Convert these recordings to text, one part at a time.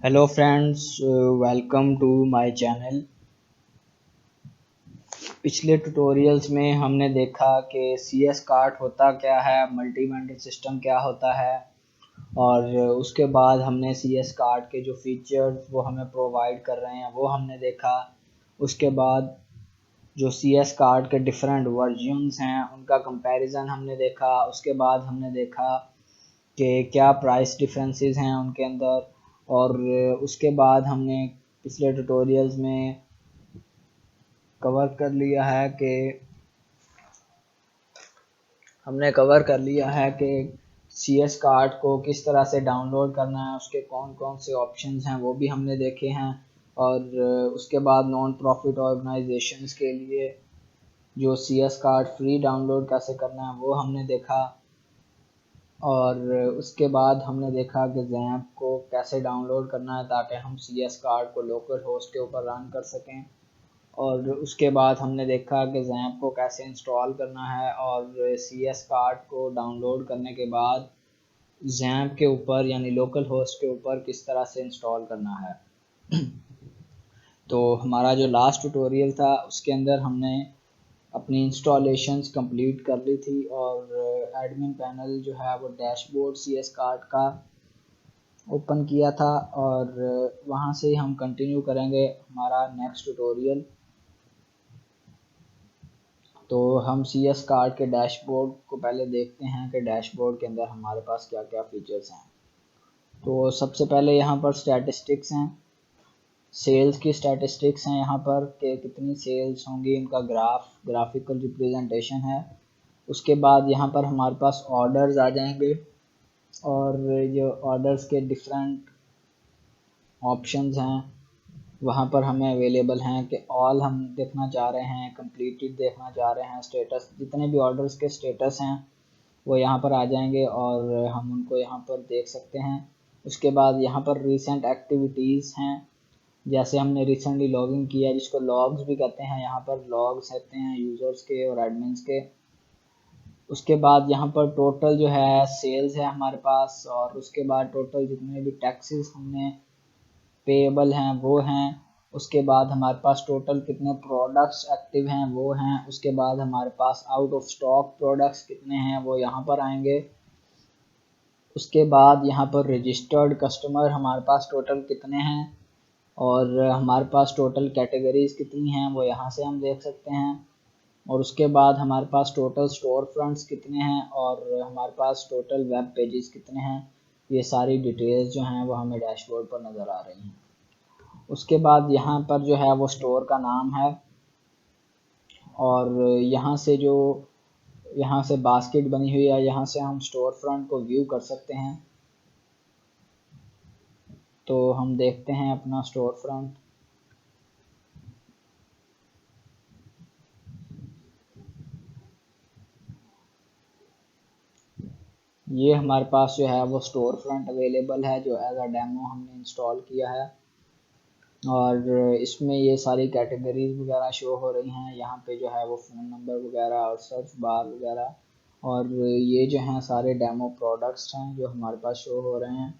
Hello friends, welcome to my channel. पिछले tutorials में हमने देखा कि सी एस कार्ट होता क्या है, मल्टी वेंडर सिस्टम क्या होता है, और उसके बाद हमने सी एस कार्ट के जो फीचर्स वो हमें प्रोवाइड कर रहे हैं वो हमने देखा। उसके बाद जो सी एस कार्ट के डिफरेंट वर्जन्स हैं उनका कंपैरिजन हमने देखा। उसके बाद हमने देखा कि क्या प्राइस डिफरेंसेस हैं उनके अंदर, और उसके बाद हमने पिछले ट्यूटोरियल्स में कवर कर लिया है कि सी एस कार्ट को किस तरह से डाउनलोड करना है, उसके कौन कौन से ऑप्शंस हैं वो भी हमने देखे हैं। और उसके बाद नॉन प्रॉफिट ऑर्गेनाइजेशंस के लिए जो C S cart free download कैसे करना है वो हमने देखा। और उसके बाद हमने देखा कि जैम्प को कैसे डाउनलोड करना है ताकि हम सी एस कार्ड को लोकल होस्ट के ऊपर रन कर सकें। और उसके बाद हमने देखा कि जैम्प को कैसे इंस्टॉल करना है, और सी एस कार्ड को डाउनलोड करने के बाद जैम्प के ऊपर यानी लोकल होस्ट के ऊपर किस तरह से इंस्टॉल करना है। तो हमारा जो लास्ट ट्यूटोरियल था उसके अंदर हमने अपनी इंस्टॉलेशंस कंप्लीट कर ली थी, और एडमिन पैनल जो है वो डैशबोर्ड सी एस कार्ट का ओपन किया था, और वहाँ से हम कंटिन्यू करेंगे हमारा नेक्स्ट ट्यूटोरियल। तो हम सी एस कार्ट के डैशबोर्ड को पहले देखते हैं कि डैशबोर्ड के अंदर हमारे पास क्या क्या फीचर्स हैं। तो सबसे पहले यहाँ पर स्टैटिस्टिक्स हैं, सेल्स की स्टैटिस्टिक्स हैं यहाँ पर कि कितनी सेल्स होंगी, उनका ग्राफिकल रिप्रेजेंटेशन है। उसके बाद यहाँ पर हमारे पास ऑर्डर्स आ जाएंगे, और जो ऑर्डर्स के डिफरेंट ऑप्शंस हैं वहाँ पर हमें अवेलेबल हैं कि ऑल हम देखना चाह रहे हैं, कंप्लीटेड देखना चाह रहे हैं, स्टेटस, जितने भी ऑर्डर्स के स्टेटस हैं वो यहाँ पर आ जाएंगे और हम उनको यहाँ पर देख सकते हैं। उसके बाद यहाँ पर रीसेंट एक्टिविटीज़ हैं, जैसे हमने रिसेंटली लॉगिन किया जिसको लॉग्स भी कहते हैं, यहाँ पर लॉग्स रहते हैं यूज़र्स के और एडमिन्स के। उसके बाद यहाँ पर टोटल जो है सेल्स है हमारे पास, और उसके बाद टोटल जितने भी टैक्सेस हमने पेएबल हैं वो हैं। उसके बाद हमारे पास टोटल कितने प्रोडक्ट्स एक्टिव हैं वो हैं। उसके बाद हमारे pass out of stock products कितने हैं वो यहाँ पर आएंगे। उसके बाद यहाँ पर रजिस्टर्ड कस्टमर हमारे पास टोटल कितने हैं, और हमारे पास टोटल कैटेगरीज कितनी हैं वो यहाँ से हम देख सकते हैं। और उसके बाद हमारे पास टोटल स्टोर फ्रंट्स कितने हैं, और हमारे पास टोटल वेब पेजेस कितने हैं। ये सारी डिटेल्स जो हैं वो हमें डैशबोर्ड पर नज़र आ रही हैं। उसके बाद यहाँ पर जो है वो स्टोर का नाम है, और यहाँ से बास्केट बनी हुई है, यहाँ से हम स्टोर फ्रंट को व्यू कर सकते हैं। तो हम देखते हैं अपना स्टोर फ्रंट। ये हमारे पास जो है वो स्टोर फ्रंट अवेलेबल है जो एज अ डेमो हमने इंस्टॉल किया है, और इसमें ये सारी कैटेगरीज वगैरह शो हो रही हैं। यहाँ पे जो है वो फ़ोन नंबर वगैरह और सर्च बार वगैरह, और ये जो हैं सारे डेमो प्रोडक्ट्स हैं जो हमारे पास शो हो रहे हैं।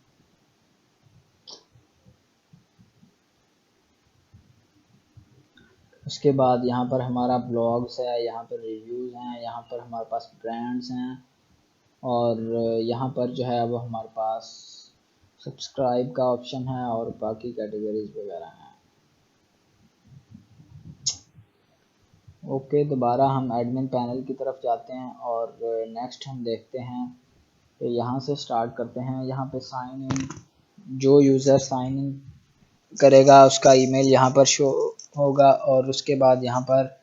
उसके बाद यहाँ पर हमारा ब्लॉग्स है, यहाँ पर रिव्यूज़ हैं, यहाँ पर हमारे पास ब्रांड्स हैं, और यहाँ पर जो है वो हमारे पास सब्सक्राइब का ऑप्शन है और बाकी कैटेगरीज वगैरह हैं। ओके, दोबारा हम एडमिन पैनल की तरफ जाते हैं, और नेक्स्ट हम देखते हैं कि यहाँ से स्टार्ट करते हैं। यहाँ पे साइन इन, जो यूज़र साइन इन करेगा उसका ईमेल यहाँ पर शो होगा, और उसके बाद यहाँ पर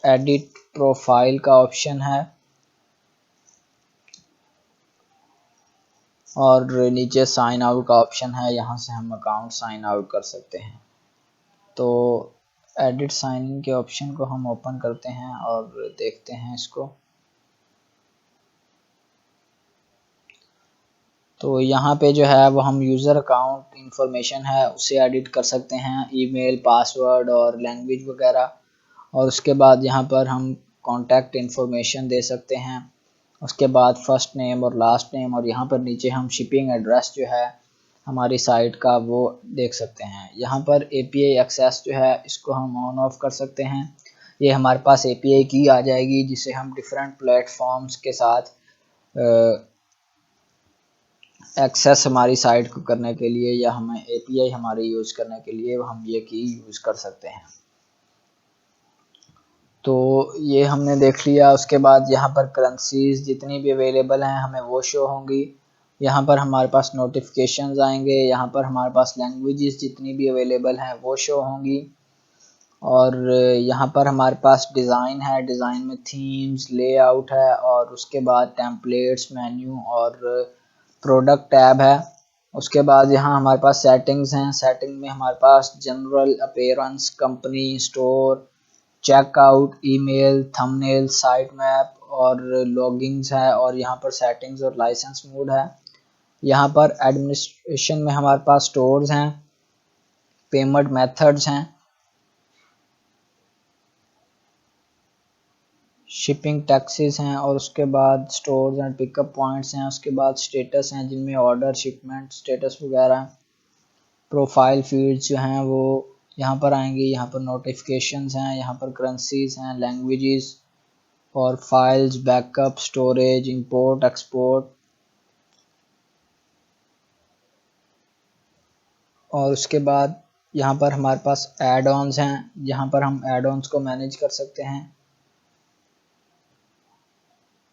एडिट प्रोफाइल का ऑप्शन है, और नीचे साइन आउट का ऑप्शन है, यहाँ से हम अकाउंट साइन आउट कर सकते हैं। तो एडिट साइन इन के ऑप्शन को हम ओपन करते हैं और देखते हैं इसको। तो यहाँ पे जो है वो हम यूज़र अकाउंट इंफॉर्मेशन है उसे एडिट कर सकते हैं, ईमेल, पासवर्ड और लैंग्वेज वगैरह। और उसके बाद यहाँ पर हम कॉन्टैक्ट इंफॉर्मेशन दे सकते हैं। उसके बाद फर्स्ट नेम और लास्ट नेम, और यहाँ पर नीचे हम शिपिंग एड्रेस जो है हमारी साइट का वो देख सकते हैं। यहाँ पर API एक्सेस जो है इसको हम ऑन ऑफ कर सकते हैं। ये हमारे पास API की आ जाएगी जिसे हम डिफरेंट प्लेटफॉर्म्स के साथ एक्सेस हमारी साइट को करने के लिए या हमें API हमारे यूज़ करने के लिए हम ये की यूज़ कर सकते हैं। तो ये हमने देख लिया। उसके बाद यहाँ पर करेंसीज जितनी भी अवेलेबल हैं हमें वो शो होंगी। यहाँ पर हमारे पास नोटिफिकेशंस आएंगे। यहाँ पर हमारे पास लैंग्वेजेस जितनी भी अवेलेबल हैं वो शो होंगी। और यहाँ पर हमारे पास डिज़ाइन है, डिज़ाइन में थीम्स, लेआउट है और उसके बाद टेम्पलेट्स, मेन्यू और प्रोडक्ट टैब है। उसके बाद यहाँ हमारे पास सेटिंग्स हैं। सेटिंग में हमारे पास general, appearance, company, store, checkout, email, thumbnail, site map और लॉगिंग्स है। और यहाँ पर सेटिंग्स और लाइसेंस मोड है। यहाँ पर एडमिनिस्ट्रेशन में हमारे पास स्टोर्स हैं, पेमेंट मेथड्स हैं, शिपिंग टैक्सेस हैं और उसके बाद स्टोर्स एंड पिकअप पॉइंट्स हैं। उसके बाद स्टेटस हैं जिनमें ऑर्डर, शिपमेंट स्टेटस वगैरह। प्रोफाइल फील्ड्स जो हैं वो यहाँ पर आएंगी। यहाँ पर नोटिफिकेशंस हैं, यहाँ पर करेंसीज हैं, लैंग्वेजेस और files, backup, storage, import, export. और उसके बाद यहाँ पर हमारे पास एड ऑन्स हैं, यहाँ पर हम एड ऑन्स को मैनेज कर सकते हैं।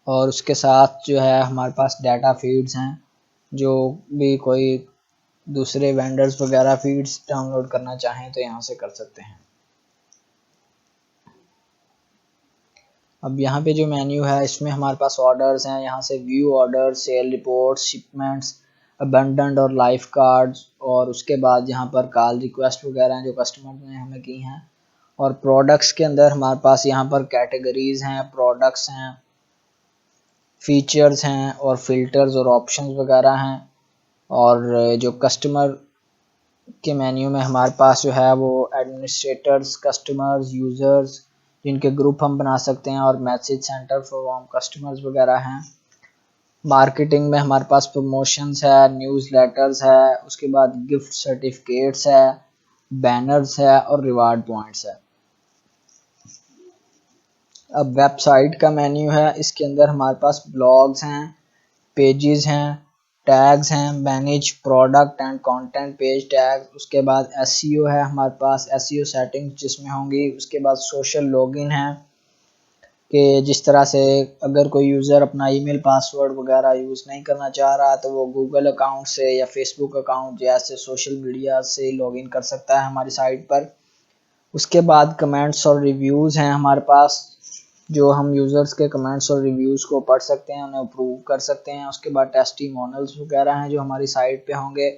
और उसके साथ जो है हमारे पास डाटा फीड्स हैं, जो भी कोई दूसरे वेंडर्स वगैरह फीड्स डाउनलोड करना चाहें तो यहाँ से कर सकते हैं। अब यहाँ पे जो मेन्यू है इसमें हमारे पास ऑर्डर्स हैं। यहाँ से view order, sale report, shipments, abandoned और लाइफ कार्ड्स। और उसके बाद यहाँ पर कॉल रिक्वेस्ट वगैरह हैं जो कस्टमर ने हमें की हैं। और प्रोडक्ट्स के अंदर हमारे पास यहाँ पर कैटेगरीज हैं, प्रोडक्ट्स हैं, फीचर्स हैं और फिल्टर्स और ऑप्शंस वगैरह हैं। और जो कस्टमर के मेन्यू में हमारे पास जो है वो एडमिनिस्ट्रेटर्स, कस्टमर्स, यूज़र्स जिनके ग्रुप हम बना सकते हैं और मैसेज सेंटर फॉर कस्टमर्स वगैरह हैं। मार्केटिंग में हमारे पास प्रमोशंस है, न्यूज़ लेटर्स है, उसके बाद गिफ्ट सर्टिफिकेट्स है, बैनर्स है और रिवार्ड पॉइंट्स है। अब वेबसाइट का मेन्यू है, इसके अंदर हमारे पास ब्लॉग्स हैं, पेजेस हैं, टैग्स हैं, manage product and content page tag. उसके बाद एसईओ है हमारे पास, एसईओ सेटिंग्स जिसमें होंगी। उसके बाद सोशल लॉगिन है कि जिस तरह से अगर कोई यूज़र अपना ईमेल पासवर्ड वगैरह यूज़ नहीं करना चाह रहा तो वो गूगल अकाउंट से या फेसबुक अकाउंट जैसे सोशल मीडिया से लॉगिन कर सकता है हमारी साइट पर। उसके बाद कमेंट्स और रिव्यूज़ हैं हमारे पास, जो हम यूज़र्स के कमेंट्स और रिव्यूज़ को पढ़ सकते हैं, उन्हें अप्रूव कर सकते हैं। उसके बाद टेस्टिमोनियल्स वगैरह हैं जो हमारी साइट पे होंगे।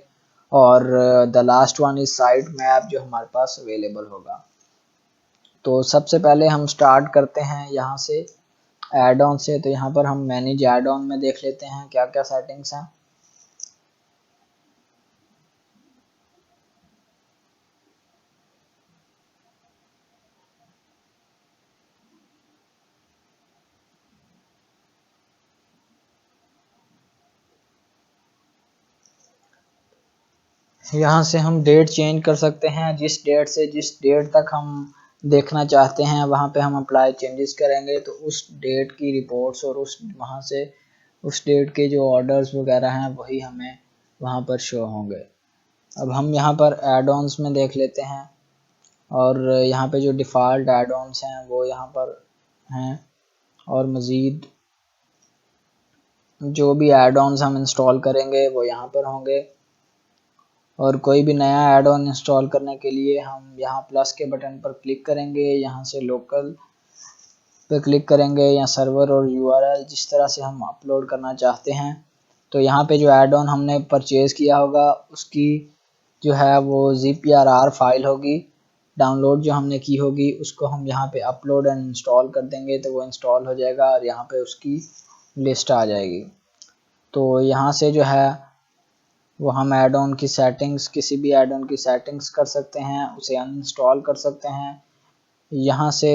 और the last one is site map जो हमारे पास अवेलेबल होगा। तो सबसे पहले हम स्टार्ट करते हैं यहाँ से ऐड ऑन से। तो यहाँ पर हम मैनेज ऐड ऑन में देख लेते हैं क्या क्या सेटिंग्स हैं। यहाँ से हम डेट चेंज कर सकते हैं, जिस डेट से जिस डेट तक हम देखना चाहते हैं वहाँ पे हम अप्लाई चेंजेस करेंगे तो उस डेट की रिपोर्ट्स और उस वहाँ से उस डेट के जो ऑर्डर्स वगैरह हैं वही हमें वहाँ पर शो होंगे। अब हम यहाँ पर एड ऑन्स में देख लेते हैं और यहाँ पे जो डिफ़ॉल्ट एड ऑन्स हैं वो यहाँ पर हैं। और मज़ीद जो भी एड ऑन्स हम इंस्टॉल करेंगे वो यहाँ पर होंगे। और कोई भी नया ऐड ऑन इंस्टॉल करने के लिए हम यहाँ प्लस के बटन पर क्लिक करेंगे, यहाँ से लोकल पे क्लिक करेंगे या सर्वर और यूआरएल जिस तरह से हम अपलोड करना चाहते हैं। तो यहाँ पे जो ऐड ऑन हमने परचेज़ किया होगा उसकी जो है वो ZPRR फाइल होगी, डाउनलोड जो हमने की होगी उसको हम यहाँ पे अपलोड एंड इंस्टॉल कर देंगे तो वो इंस्टॉल हो जाएगा और यहाँ पे उसकी लिस्ट आ जाएगी। तो यहाँ से जो है वो हम ऐड ऑन की सेटिंग्स, किसी भी ऐड ऑन की सेटिंग्स कर सकते हैं, उसे अनइंस्टॉल कर सकते हैं। यहाँ से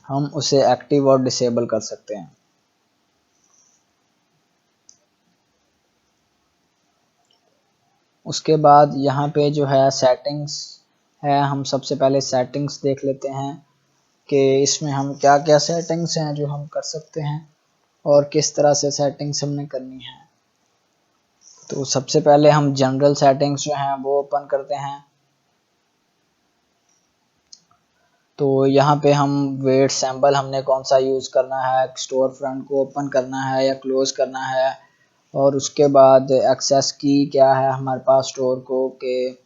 हम उसे एक्टिव और डिसेबल कर सकते हैं। उसके बाद यहाँ पे जो है सेटिंग्स है, हम सबसे पहले सेटिंग्स देख लेते हैं कि इसमें हम क्या क्या सेटिंग्स हैं जो हम कर सकते हैं और किस तरह से सेटिंग्स हमने करनी है। तो सबसे पहले हम जनरल सेटिंग्स जो हैं वो ओपन करते हैं। तो यहाँ पे हम वेट सिंबल हमने कौन सा यूज़ करना है, स्टोर फ्रंट को ओपन करना है या क्लोज करना है, और उसके बाद एक्सेस की क्या है हमारे पास स्टोर को, कि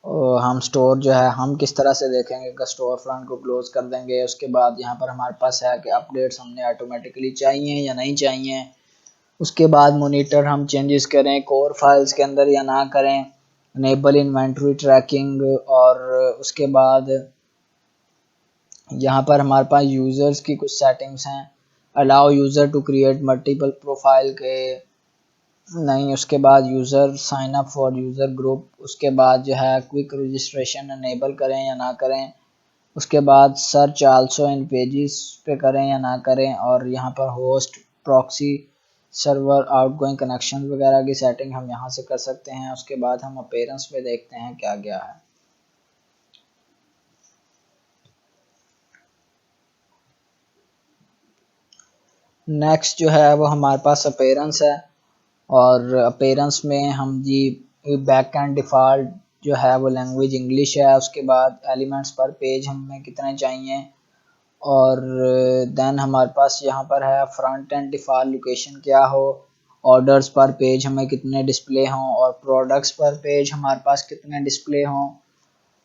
हम स्टोर जो है हम किस तरह से देखेंगे कि स्टोर फ्रंट को क्लोज कर देंगे। उसके बाद यहाँ पर हमारे पास है कि अपडेट्स हमने ऑटोमेटिकली चाहिए या नहीं चाहिए। उसके बाद मॉनिटर हम चेंजेस करें कोर फाइल्स के अंदर या ना करें, इनेबल इन्वेंट्री ट्रैकिंग, और उसके बाद यहाँ पर हमारे पास यूज़र्स की कुछ सेटिंग्स हैं, allow user to create multiple profile के नहीं, उसके बाद user sign up for user group, उसके बाद जो है क्विक रजिस्ट्रेशन इनेबल करें या ना करें, उसके बाद सर्च आल्सो इन पेजेस पे करें या ना करें, और यहाँ पर host proxy server outgoing connection वगैरह की सेटिंग हम यहाँ से कर सकते हैं। उसके बाद हम अपीयरेंस पे देखते हैं क्या क्या है। नेक्स्ट जो है वो हमारे पास अपीयरेंस है, और अपीयरेंस में हम जी बैक एंड डिफ़ॉल्ट जो है वो लैंग्वेज इंग्लिश है। उसके बाद एलिमेंट्स पर पेज हमें कितने चाहिए, और देन हमारे पास यहाँ पर है फ्रंट एंड डिफ़ॉल्ट लोकेशन क्या हो, ऑर्डर्स पर पेज हमें कितने डिस्प्ले हों, और प्रोडक्ट्स पर पेज हमारे पास कितने डिस्प्ले हों।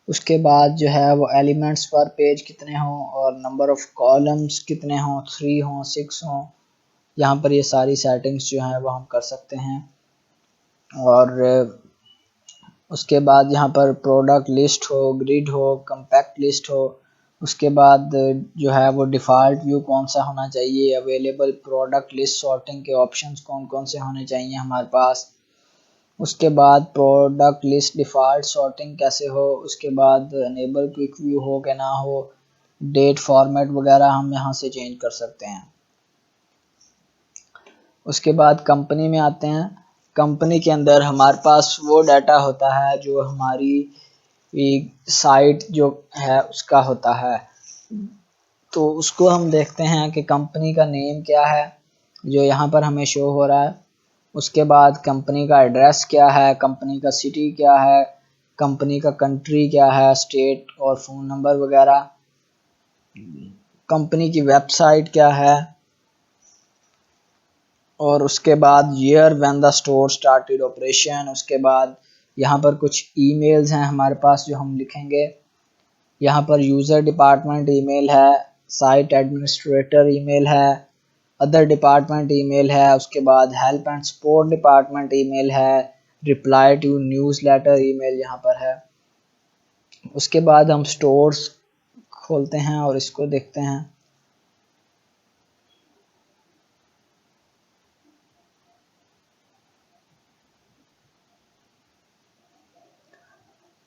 उसके बाद जो है वो एलिमेंट्स पर पेज कितने हों, और नंबर ऑफ़ कॉलम्स कितने हों, 3 हों 6 हों। यहाँ पर ये सारी सेटिंग्स जो हैं वो हम कर सकते हैं। और उसके बाद यहाँ पर प्रोडक्ट लिस्ट हो, ग्रिड हो, कम्पैक्ट लिस्ट हो। उसके बाद जो है वो डिफ़ॉल्ट व्यू कौन सा होना चाहिए, अवेलेबल प्रोडक्ट लिस्ट सॉर्टिंग के ऑप्शंस कौन कौन से होने चाहिए हमारे पास। उसके बाद प्रोडक्ट लिस्ट डिफ़ॉल्ट सॉर्टिंग कैसे हो, उसके बाद अनेबल क्विक व्यू हो कि ना हो, डेट फॉर्मेट वगैरह हम यहाँ से चेंज कर सकते हैं। उसके बाद कंपनी में आते हैं। कंपनी के अंदर हमारे पास वो डाटा होता है जो हमारी साइट जो है उसका होता है। तो उसको हम देखते हैं कि कंपनी का नेम क्या है जो यहाँ पर हमें शो हो रहा है। उसके बाद कंपनी का एड्रेस क्या है, कंपनी का सिटी क्या है, कंपनी का कंट्री क्या है, स्टेट और फ़ोन नंबर वगैरह, कंपनी की वेबसाइट क्या है, और उसके बाद year when the store started operation. उसके बाद यहाँ पर कुछ ईमेल्स हैं हमारे पास जो हम लिखेंगे। यहाँ पर यूज़र डिपार्टमेंट ईमेल है, साइट एडमिनिस्ट्रेटर ईमेल है, अदर डिपार्टमेंट ईमेल है, उसके बाद help and support department email है, रिप्लाई टू न्यूज़लेटर ईमेल यहाँ पर है। उसके बाद हम स्टोर्स खोलते हैं और इसको देखते हैं।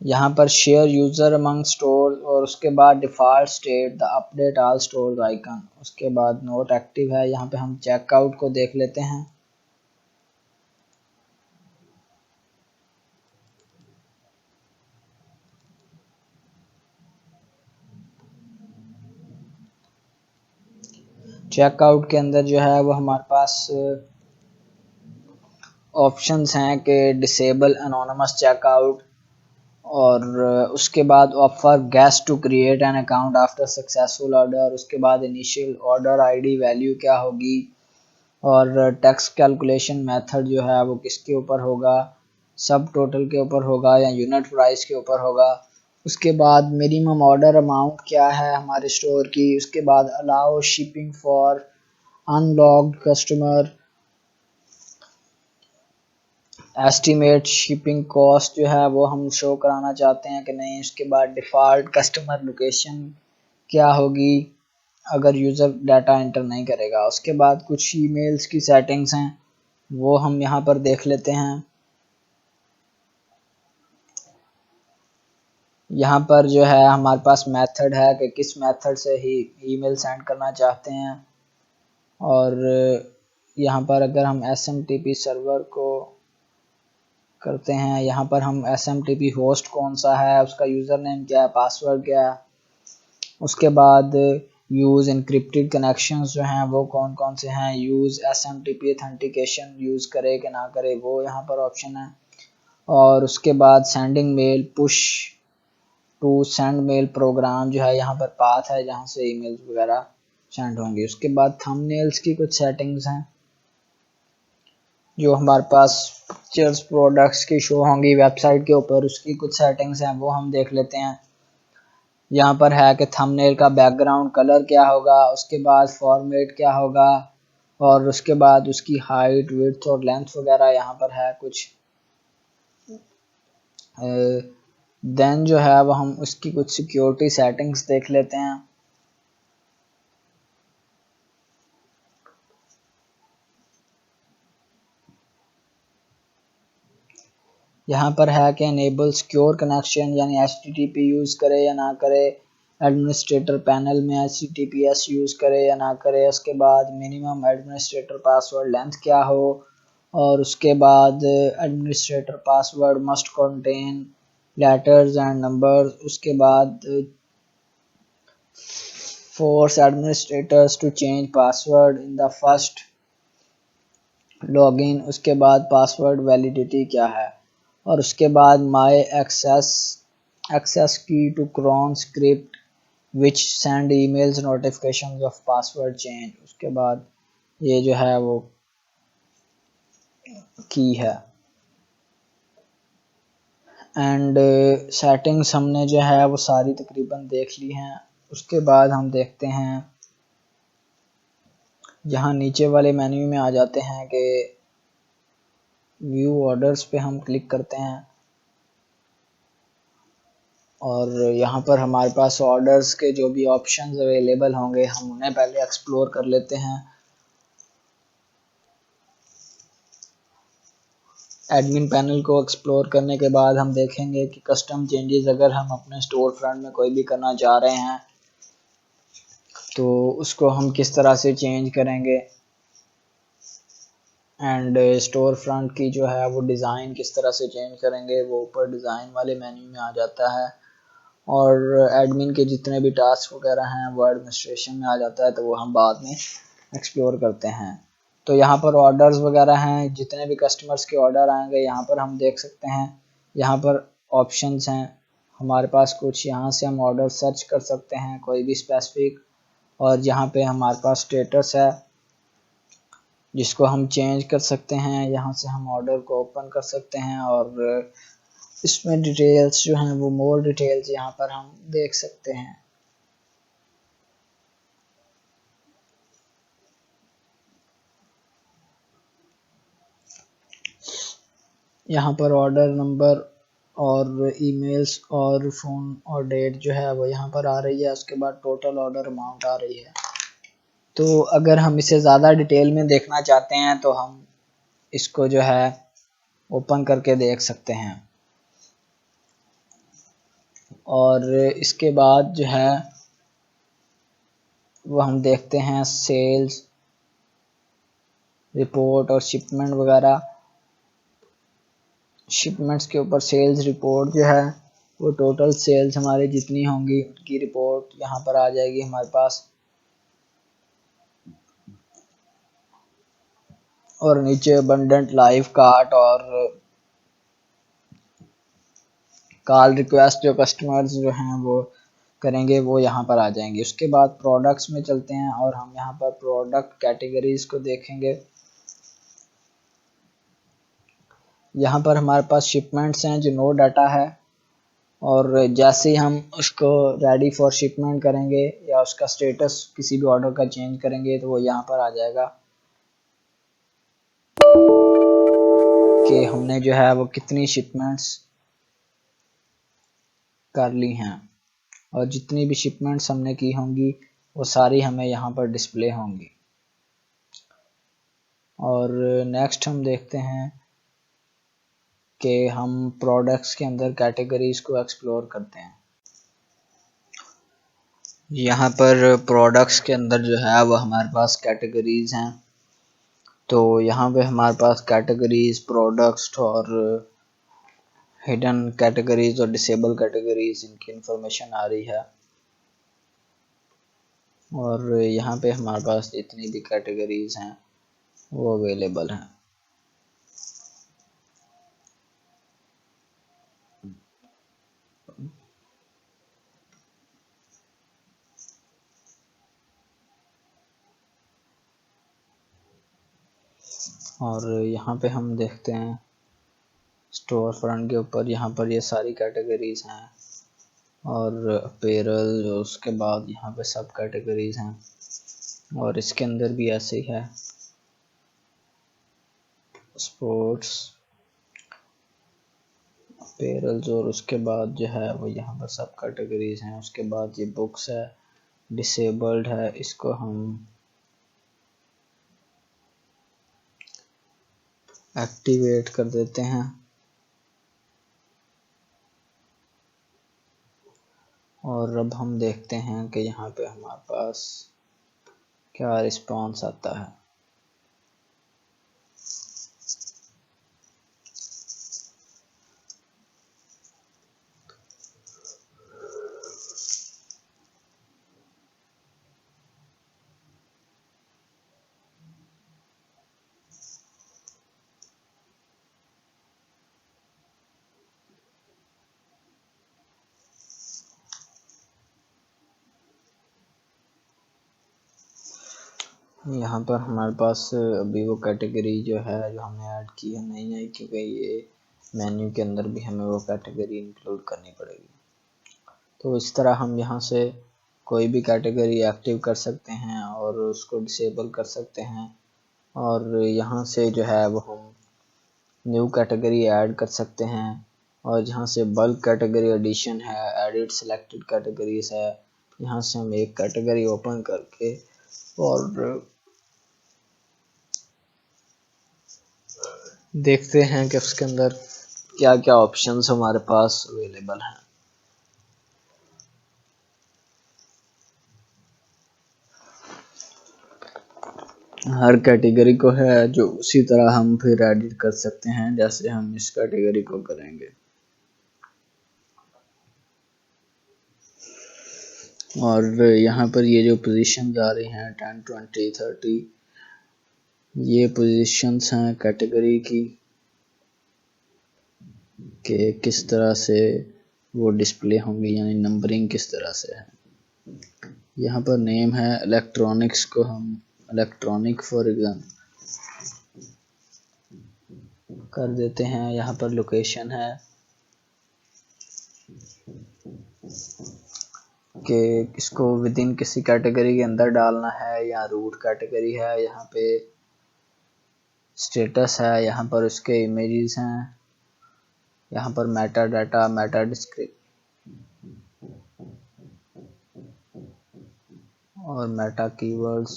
यहाँ पर शेयर यूज़र अमंग स्टोर, और उसके बाद default state the update all store icon. उसके बाद नोट एक्टिव है। यहाँ पे हम चेकआउट को देख लेते हैं। चेकआउट के अंदर जो है वो हमारे पास ऑप्शंस हैं कि डिसेबल अनोनिमस चेकआउट, और उसके बाद offer guest to create an account after successful order. उसके बाद इनिशियल ऑर्डर आईडी वैल्यू क्या होगी, और टैक्स कैलकुलेशन मेथड जो है वो किसके ऊपर होगा, सब टोटल के ऊपर होगा या यूनिट प्राइस के ऊपर होगा। उसके बाद मिनिमम ऑर्डर अमाउंट क्या है हमारे स्टोर की। उसके बाद allow shipping for unlocked customer, estimate shipping cost जो है वो हम शो कराना चाहते हैं कि नहीं। उसके बाद डिफ़ॉल्ट कस्टमर लोकेशन क्या होगी अगर यूज़र डाटा एंटर नहीं करेगा। उसके बाद कुछ ईमेल्स की सेटिंग्स हैं वो हम यहाँ पर देख लेते हैं। यहाँ पर जो है हमारे पास मेथड है कि किस मेथड से ही ईमेल सेंड करना चाहते हैं, और यहाँ पर अगर हम SMTP सर्वर को करते हैं। यहाँ पर हम SMTP होस्ट कौन सा है, उसका यूज़र नेम क्या है, पासवर्ड क्या है। उसके बाद यूज़ इनक्रिप्टेड कनेक्शंस जो हैं वो कौन कौन से हैं, यूज़ SMTP ऑथेंटिकेशन यूज़ करे कि ना करे वो यहाँ पर ऑप्शन है। और उसके बाद sending mail, push to send mail program जो है यहाँ पर पाथ है जहाँ से ईमेल्स वगैरह सेंड होंगे। उसके बाद थंबनेल्स की कुछ सेटिंग्स हैं जो हमारे पास पिक्चर्स प्रोडक्ट्स की शो होंगी वेबसाइट के ऊपर, उसकी कुछ सेटिंग्स हैं वो हम देख लेते हैं। यहाँ पर है कि थंबनेल का बैकग्राउंड कलर क्या होगा, उसके बाद फॉर्मेट क्या होगा, और उसके बाद उसकी हाइट, विड्थ और लेंथ वगैरह यहाँ पर है कुछ। देन जो है वो हम उसकी कुछ सिक्योरिटी सेटिंग्स देख लेते हैं। यहाँ पर है कि इनेबल सिक्योर कनेक्शन यानी HTTP यूज़ करे या ना करे, एडमिनिस्ट्रेटर पैनल में HTTPS यूज़ करे या ना करे, उसके बाद मिनिमम एडमिनिस्ट्रेटर पासवर्ड लेंथ क्या हो, और उसके बाद administrator password must contain letters and numbers, उसके बाद force administrators to change password in the first login, उसके बाद पासवर्ड वैलिडिटी क्या है, और उसके बाद my access key to cron script which send emails notification of password change. उसके बाद ये जो है वो की है। एंड सेटिंग्स हमने जो है वो सारी तकरीबन देख ली हैं। उसके बाद हम देखते हैं यहाँ नीचे वाले मेन्यू में आ जाते हैं कि व्यू ऑर्डर्स पे हम क्लिक करते हैं और यहाँ पर हमारे पास ऑर्डर्स के जो भी ऑप्शंस अवेलेबल होंगे हम उन्हें पहले एक्सप्लोर कर लेते हैं। एडमिन पैनल को एक्सप्लोर करने के बाद हम देखेंगे कि कस्टम चेंजेस अगर हम अपने स्टोर फ्रंट में कोई भी करना चाह रहे हैं तो उसको हम किस तरह से चेंज करेंगे, एंड स्टोर फ्रंट की जो है वो डिज़ाइन किस तरह से चेंज करेंगे वो ऊपर डिज़ाइन वाले मेन्यू में आ जाता है। और एडमिन के जितने भी टास्क वगैरह हैं वो एडमिनिस्ट्रेशन में आ जाता है, तो वो हम बाद में एक्सप्लोर करते हैं। तो यहाँ पर ऑर्डर्स वगैरह हैं, जितने भी कस्टमर्स के ऑर्डर आएंगे यहाँ पर हम देख सकते हैं। यहाँ पर ऑप्शंस हैं हमारे पास कुछ, यहाँ से हम ऑर्डर सर्च कर सकते हैं कोई भी स्पेसिफिक, और यहाँ पे हमारे पास स्टेटस है जिसको हम चेंज कर सकते हैं। यहाँ से हम ऑर्डर को ओपन कर सकते हैं और इसमें डिटेल्स जो हैं वो मोर डिटेल्स यहाँ पर हम देख सकते हैं। यहाँ पर ऑर्डर नंबर और ईमेल्स और फ़ोन और डेट जो है वो यहाँ पर आ रही है। उसके बाद टोटल ऑर्डर अमाउंट आ रही है। तो अगर हम इसे ज़्यादा डिटेल में देखना चाहते हैं तो हम इसको जो है ओपन करके देख सकते हैं। और इसके बाद जो है वो हम देखते हैं सेल्स रिपोर्ट और शिपमेंट वगैरह। शिपमेंट्स के ऊपर सेल्स रिपोर्ट जो है वो टोटल सेल्स हमारी जितनी होंगी उनकी रिपोर्ट यहाँ पर आ जाएगी हमारे पास। और नीचे अबंडेंट लाइव कार्ट और कॉल रिक्वेस्ट जो कस्टमर्स जो हैं वो करेंगे वो यहाँ पर आ जाएंगे। उसके बाद प्रोडक्ट्स में चलते हैं और हम यहाँ पर प्रोडक्ट कैटेगरीज को देखेंगे। यहाँ पर हमारे पास शिपमेंट्स हैं जो नो डाटा है, और जैसे ही हम उसको रेडी फॉर शिपमेंट करेंगे या उसका स्टेटस किसी भी ऑर्डर का चेंज करेंगे तो वो यहाँ पर आ जाएगा कि हमने जो है वो कितनी शिपमेंट्स कर ली हैं, और जितनी भी शिपमेंट्स हमने की होंगी वो सारी हमें यहाँ पर डिस्प्ले होंगी। और नेक्स्ट हम देखते हैं कि हम प्रोडक्ट्स के अंदर कैटेगरीज को एक्सप्लोर करते हैं। यहाँ पर प्रोडक्ट्स के अंदर जो है वो हमारे पास कैटेगरीज हैं। तो यहाँ पे हमारे पास कैटेगरीज प्रोडक्ट्स और हिडन कैटेगरीज और डिसेबल कैटेगरीज इनकी इंफॉर्मेशन आ रही है। और यहाँ पे हमारे पास जितनी भी कैटेगरीज हैं वो अवेलेबल हैं। और यहाँ पे हम देखते हैं स्टोर फ्रंट के ऊपर, यहाँ पर ये सारी कैटेगरीज हैं। और अपैरल, उसके बाद यहाँ पे सब कैटेगरीज हैं। और इसके अंदर भी ऐसे ही है, स्पोर्ट्स, अपैरल्स, और उसके बाद जो है वो यहाँ पर सब कैटेगरीज हैं। उसके बाद ये बुक्स है, डिसेबल्ड है, इसको हम एक्टिवेट कर देते हैं। और अब हम देखते हैं कि यहाँ पे हमारे पास क्या रिस्पॉन्स आता है। यहाँ पर हमारे पास अभी वो कैटेगरी जो है जो हमने ऐड की है नहीं आई, क्योंकि ये मेन्यू के अंदर भी हमें वो कैटेगरी इंक्लूड करनी पड़ेगी। तो इस तरह हम यहाँ से कोई भी कैटेगरी एक्टिव कर सकते हैं और उसको डिसेबल कर सकते हैं। और यहाँ से जो है वो हम न्यू कैटेगरी ऐड कर सकते हैं। और जहाँ से बल्क कैटेगरी एडिशन है, एडिट सेलेक्टेड कैटेगरीज है, यहाँ से हम एक कैटेगरी ओपन करके और देखते हैं कि उसके अंदर क्या क्या ऑप्शंस हमारे पास अवेलेबल हैं। हर कैटेगरी को है जो उसी तरह हम फिर एडिट कर सकते हैं जैसे हम इस कैटेगरी को करेंगे। और यहाँ पर ये जो पोजीशंस आ रही हैं 10, 20, 30, ये पोजीशंस हैं कैटेगरी की कि किस तरह से वो डिस्प्ले होंगी, यानी नंबरिंग किस तरह से है। यहाँ पर नेम है इलेक्ट्रॉनिक्स, को हम इलेक्ट्रॉनिक फॉर एग्जाम्पल कर देते हैं। यहाँ पर लोकेशन है कि इसको विद इन किसी कैटेगरी के अंदर डालना है या रूट कैटेगरी है। यहाँ पे स्टेटस है, यहाँ पर उसके इमेजेस हैं, यहाँ पर मेटा डाटा, मेटा डिस्क्रिप्ट और मेटा कीवर्ड्स,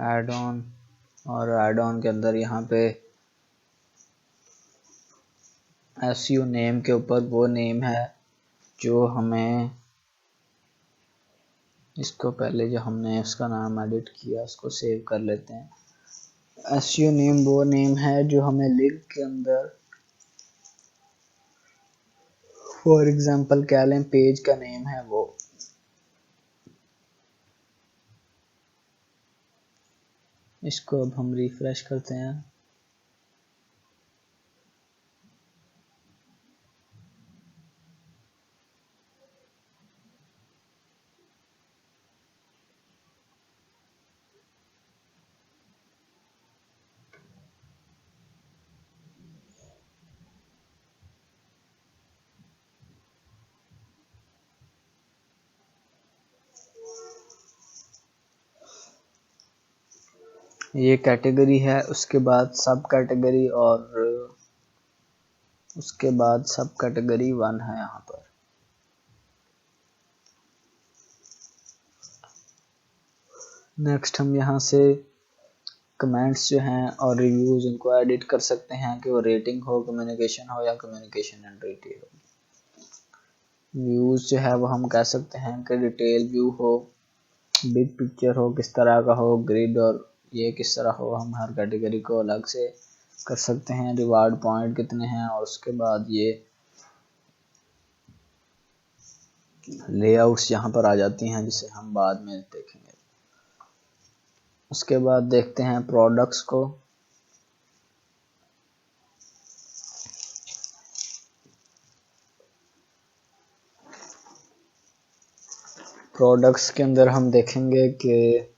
ऐड ऑन। और ऐड ऑन के अंदर यहाँ पे एसईओ नेम के ऊपर वो नेम है जो हमें, इसको पहले जो हमने उसका नाम एडिट किया उसको सेव कर लेते हैं। एसईओ नेम वो नेम है जो हमें लिंक के अंदर, फॉर एग्जांपल कह लें पेज का नेम है वो। इसको अब हम रिफ्रेश करते हैं। ये कैटेगरी है, उसके बाद सब कैटेगरी, और उसके बाद सब कैटेगरी 1 है यहाँ पर। नेक्स्ट हम यहाँ से कमेंट्स जो हैं और रिव्यूज उनको एडिट कर सकते हैं कि वो रेटिंग हो, कम्युनिकेशन हो या कम्युनिकेशन एंड रेटिंग हो। व्यूज जो है वो हम कह सकते हैं कि डिटेल व्यू हो, बिग पिक्चर हो, किस तरह का हो, ग्रिड और ये किस तरह हो, हम हर कैटेगरी को अलग से कर सकते हैं, रिवार्ड पॉइंट कितने हैं, और उसके बाद ये लेआउट्स यहाँ पर आ जाती हैं जिसे हम बाद में देखेंगे। उसके बाद देखते हैं प्रोडक्ट्स को। प्रोडक्ट्स के अंदर हम देखेंगे कि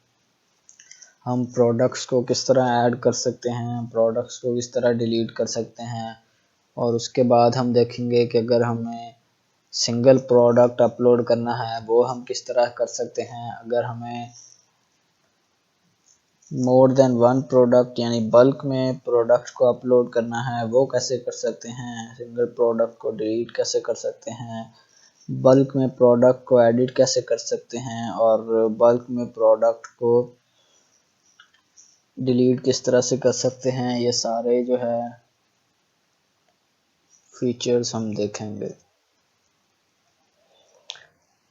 हम प्रोडक्ट्स को किस तरह ऐड कर सकते हैं, प्रोडक्ट्स को किस तरह डिलीट कर सकते हैं, और उसके बाद हम देखेंगे कि अगर हमें सिंगल प्रोडक्ट अपलोड करना है वो हम किस तरह कर सकते हैं, अगर हमें मोर देन वन प्रोडक्ट यानी बल्क में प्रोडक्ट को अपलोड करना है वो कैसे कर सकते हैं, सिंगल प्रोडक्ट को डिलीट कैसे कर सकते हैं, बल्क में प्रोडक्ट को एडिट कैसे कर सकते हैं, और बल्क में प्रोडक्ट को डिलीट किस तरह से कर सकते हैं, ये सारे जो है फीचर्स हम देखेंगे।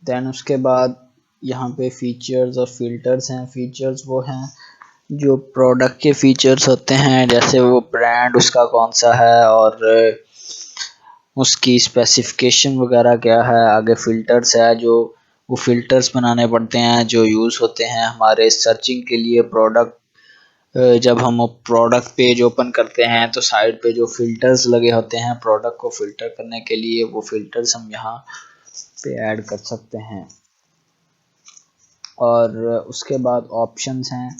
देन उसके बाद यहाँ पे फीचर्स और फिल्टर्स हैं। फीचर्स वो हैं जो प्रोडक्ट के फीचर्स होते हैं, जैसे वो ब्रांड उसका कौन सा है और उसकी स्पेसिफिकेशन वगैरह क्या है। आगे फिल्टर्स है जो वो फिल्टर्स बनाने पड़ते हैं जो यूज़ होते हैं हमारे सर्चिंग के लिए। प्रोडक्ट जब हम प्रोडक्ट पेज ओपन करते हैं तो साइड पे जो फिल्टर्स लगे होते हैं प्रोडक्ट को फिल्टर करने के लिए, वो फिल्टर्स हम यहाँ पे ऐड कर सकते हैं। और उसके बाद ऑप्शंस हैं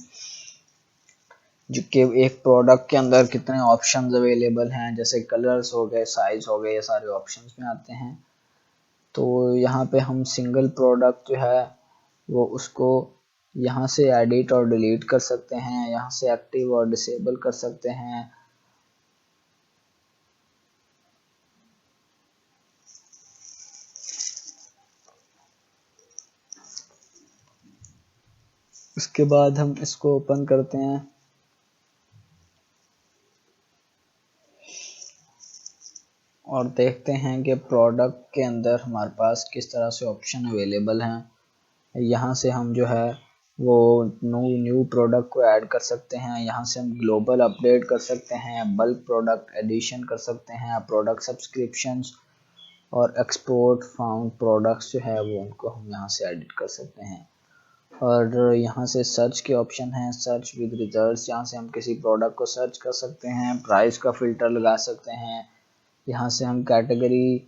जो कि एक प्रोडक्ट के अंदर कितने ऑप्शंस अवेलेबल हैं, जैसे कलर्स हो गए, साइज हो गए, ये सारे ऑप्शंस में आते हैं। तो यहाँ पे हम सिंगल प्रोडक्ट जो है वो उसको यहाँ से एडिट और डिलीट कर सकते हैं, यहाँ से एक्टिव और डिसेबल कर सकते हैं। उसके बाद हम इसको ओपन करते हैं और देखते हैं कि प्रोडक्ट के अंदर हमारे पास किस तरह से ऑप्शन अवेलेबल हैं। यहाँ से हम जो है वो न्यू प्रोडक्ट को ऐड कर सकते हैं, यहाँ से हम ग्लोबल अपडेट कर सकते हैं, बल्क प्रोडक्ट एडिशन कर सकते हैं, प्रोडक्ट सब्सक्रिप्शंस और एक्सपोर्ट फाउंड प्रोडक्ट्स जो है वो उनको हम यहाँ से एडिट कर सकते हैं। और यहाँ से सर्च के ऑप्शन हैं, सर्च विद रिजल्ट्स, यहाँ से हम किसी प्रोडक्ट को सर्च कर सकते हैं, प्राइस का फ़िल्टर लगा सकते हैं। यहाँ से हम कैटेगरी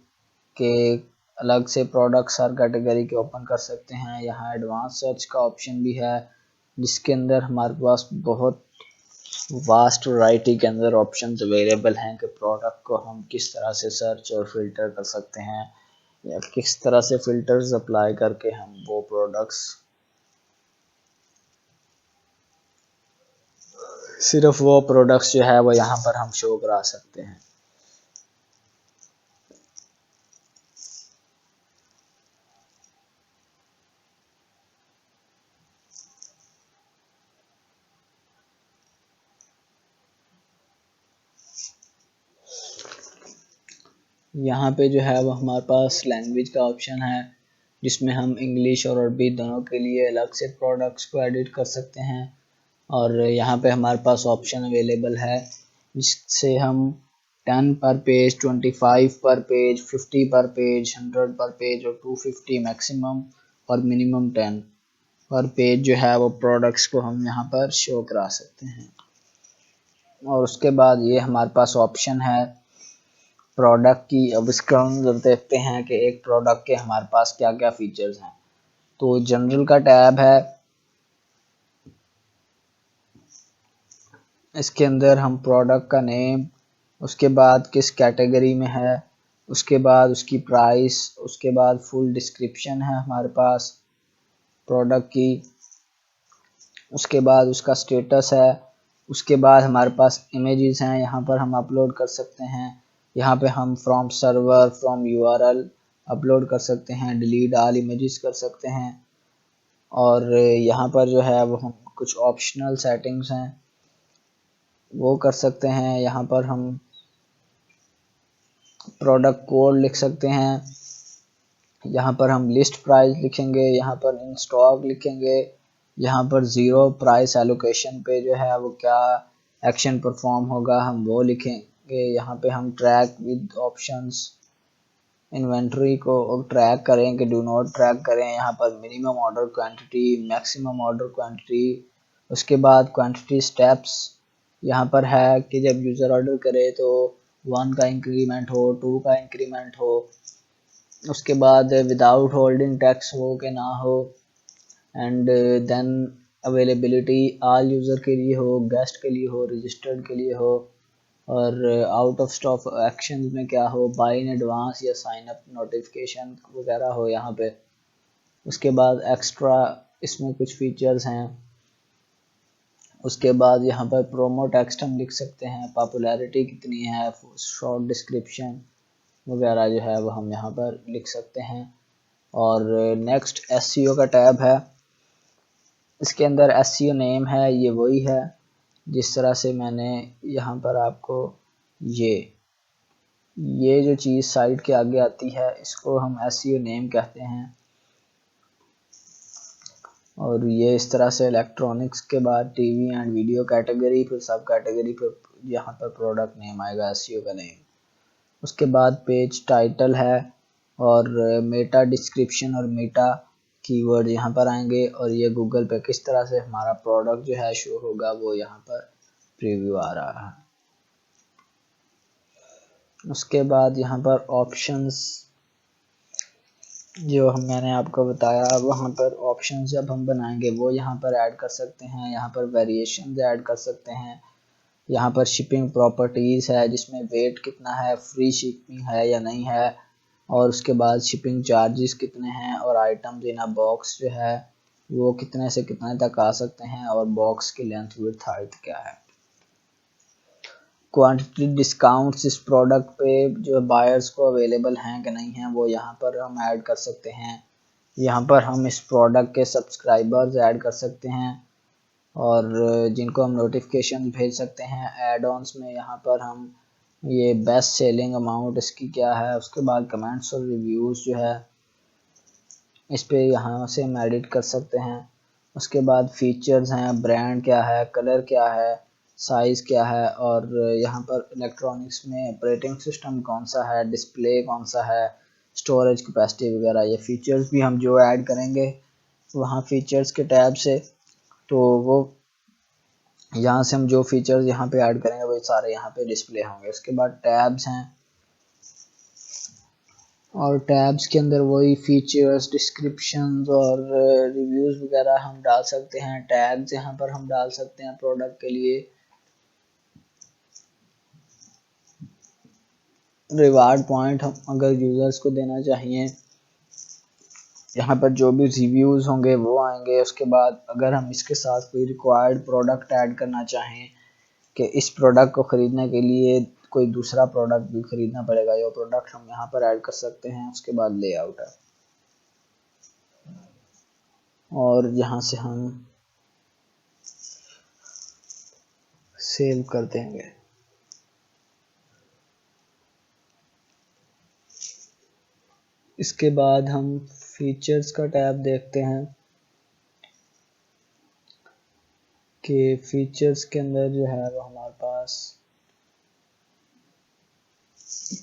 के अलग से प्रोडक्ट्स हर कैटेगरी के ओपन कर सकते हैं। यहाँ एडवांस सर्च का ऑप्शन भी है जिसके अंदर हमारे पास बहुत वास्ट वैरायटी के अंदर ऑप्शंस अवेलेबल हैं कि प्रोडक्ट को हम किस तरह से सर्च और फिल्टर कर सकते हैं, या किस तरह से फिल्टर्स अप्लाई करके हम वो प्रोडक्ट्स सिर्फ वो प्रोडक्ट्स जो है वो यहाँ पर हम शो करा सकते हैं। यहाँ पे जो है वो हमारे पास लैंग्वेज का ऑप्शन है जिसमें हम इंग्लिश और अरबी दोनों के लिए अलग से प्रोडक्ट्स को एडिट कर सकते हैं। और यहाँ पे हमारे पास ऑप्शन अवेलेबल है जिससे हम 10 पर पेज, 25 पर पेज, 50 पर पेज, 100 पर पेज और 250 मैक्सिमम और मिनिमम 10 पर पेज जो है वो प्रोडक्ट्स को हम यहाँ पर शो करा सकते हैं। और उसके बाद ये हमारे पास ऑप्शन है प्रोडक्ट की। अब इसका हम देखते हैं कि एक प्रोडक्ट के हमारे पास क्या क्या फीचर्स हैं। तो जनरल का टैब है, इसके अंदर हम प्रोडक्ट का नेम, उसके बाद किस कैटेगरी में है, उसके बाद उसकी प्राइस, उसके बाद फुल डिस्क्रिप्शन है हमारे पास प्रोडक्ट की, उसके बाद उसका स्टेटस है, उसके बाद हमारे पास इमेजेस हैं, यहाँ पर हम अपलोड कर सकते हैं। यहाँ पे हम from server, from URL upload कर सकते हैं, डिलीट ऑल इमेजेस कर सकते हैं। और यहाँ पर जो है वो हम कुछ ऑप्शनल सेटिंग्स हैं वो कर सकते हैं। यहाँ पर हम प्रोडक्ट कोड लिख सकते हैं, यहाँ पर हम लिस्ट प्राइस लिखेंगे, यहाँ पर इन स्टॉक लिखेंगे, यहाँ पर ज़ीरो प्राइस एलोकेशन पे जो है वो क्या एक्शन परफॉर्म होगा हम वो लिखेंगे। यहाँ पे हम ट्रैक विद ऑप्शंस इन्वेंटरी को ट्रैक करें कि डू नॉट ट्रैक करें। यहाँ पर minimum order quantity, maximum order quantity, उसके बाद क्वांटिटी स्टेप्स यहाँ पर है कि जब यूज़र ऑर्डर करे तो 1 का इंक्रीमेंट हो, 2 का इंक्रीमेंट हो, उसके बाद विदाउट होल्डिंग टैक्स हो कि ना हो, and then availability all user के लिए हो, गेस्ट के लिए हो, रजिस्टर्ड के लिए हो, और आउट ऑफ स्टॉक एक्शन में क्या हो, बाय इन एडवांस या साइन अप नोटिफिकेशन वगैरह हो यहाँ पे। उसके बाद एक्स्ट्रा इसमें कुछ फीचर्स हैं। उसके बाद यहाँ पर प्रोमो टेक्स्ट हम लिख सकते हैं, पॉपुलैरिटी कितनी है, शॉर्ट डिस्क्रिप्शन वगैरह जो है वो हम यहाँ पर लिख सकते हैं। और नेक्स्ट एसईओ का टैब है, इसके अंदर एसईओ नेम है, ये वही है जिस तरह से मैंने यहाँ पर आपको ये जो चीज़ साइट के आगे आती है इसको हम एसईओ नेम कहते हैं। और ये इस तरह से इलेक्ट्रॉनिक्स के बाद टीवी एंड वीडियो कैटेगरी, फिर सब कैटेगरी पर यहाँ पर प्रोडक्ट नेम आएगा, एसईओ का नेम। उसके बाद पेज टाइटल है और मेटा डिस्क्रिप्शन और मेटा कीवर्ड यहाँ पर आएंगे। और ये गूगल पे किस तरह से हमारा प्रोडक्ट जो है शो होगा वो यहाँ पर प्रीव्यू आ रहा है। उसके बाद यहाँ पर ऑप्शंस जो मैंने आपको बताया, वहाँ पर ऑप्शंस जब हम बनाएंगे वो यहाँ पर ऐड कर सकते हैं। यहाँ पर वेरिएशन ऐड कर सकते हैं। यहाँ पर शिपिंग प्रॉपर्टीज़ है जिसमें वेट कितना है, फ्री शिपिंग है या नहीं है, और उसके बाद शिपिंग चार्जेस कितने हैं, और आइटम्स इन अ बॉक्स जो है वो कितने से कितने तक आ सकते हैं, और बॉक्स की लेंथ विड्थ हाइट क्या है। क्वांटिटी डिस्काउंट्स इस प्रोडक्ट पे जो बायर्स को अवेलेबल हैं कि नहीं हैं वो यहाँ पर हम ऐड कर सकते हैं। यहाँ पर हम इस प्रोडक्ट के सब्सक्राइबर्स ऐड कर सकते हैं और जिनको हम नोटिफिकेशन भेज सकते हैं। ऐड ऑन्स में यहाँ पर हम ये बेस्ट सेलिंग अमाउंट इसकी क्या है, उसके बाद कमेंट्स और रिव्यूज़ जो है इस पे यहाँ से हम एडिट कर सकते हैं। उसके बाद फीचर्स हैं, ब्रांड क्या है, कलर क्या है, साइज़ क्या है, और यहाँ पर इलेक्ट्रॉनिक्स में ऑपरेटिंग सिस्टम कौन सा है, डिस्प्ले कौन सा है, स्टोरेज कैपेसिटी वगैरह। ये फीचर्स भी हम जो ऐड करेंगे वहाँ फीचर्स के टैब से, तो वो यहाँ से हम जो फीचर्स यहाँ पे ऐड करेंगे वो सारे यहाँ पे डिस्प्ले होंगे। उसके बाद टैब्स हैं और टैब्स के अंदर वही फीचर्स, डिस्क्रिप्शंस और रिव्यूज़ वगैरह हम डाल सकते हैं। टैग्स यहाँ पर हम डाल सकते हैं प्रोडक्ट के लिए। रिवार्ड पॉइंट हम अगर यूज़र्स को देना चाहिए, यहाँ पर जो भी रिव्यूज़ होंगे वो आएंगे। उसके बाद अगर हम इसके साथ कोई रिक्वायर्ड प्रोडक्ट ऐड करना चाहें कि इस प्रोडक्ट को ख़रीदने के लिए कोई दूसरा प्रोडक्ट भी ख़रीदना पड़ेगा, ये प्रोडक्ट हम यहाँ पर ऐड कर सकते हैं। उसके बाद लेआउट है और यहाँ से हम सेव कर देंगे। इसके बाद हम फीचर्स का टैब देखते हैं कि फीचर्स के अंदर जो है वो हमारे पास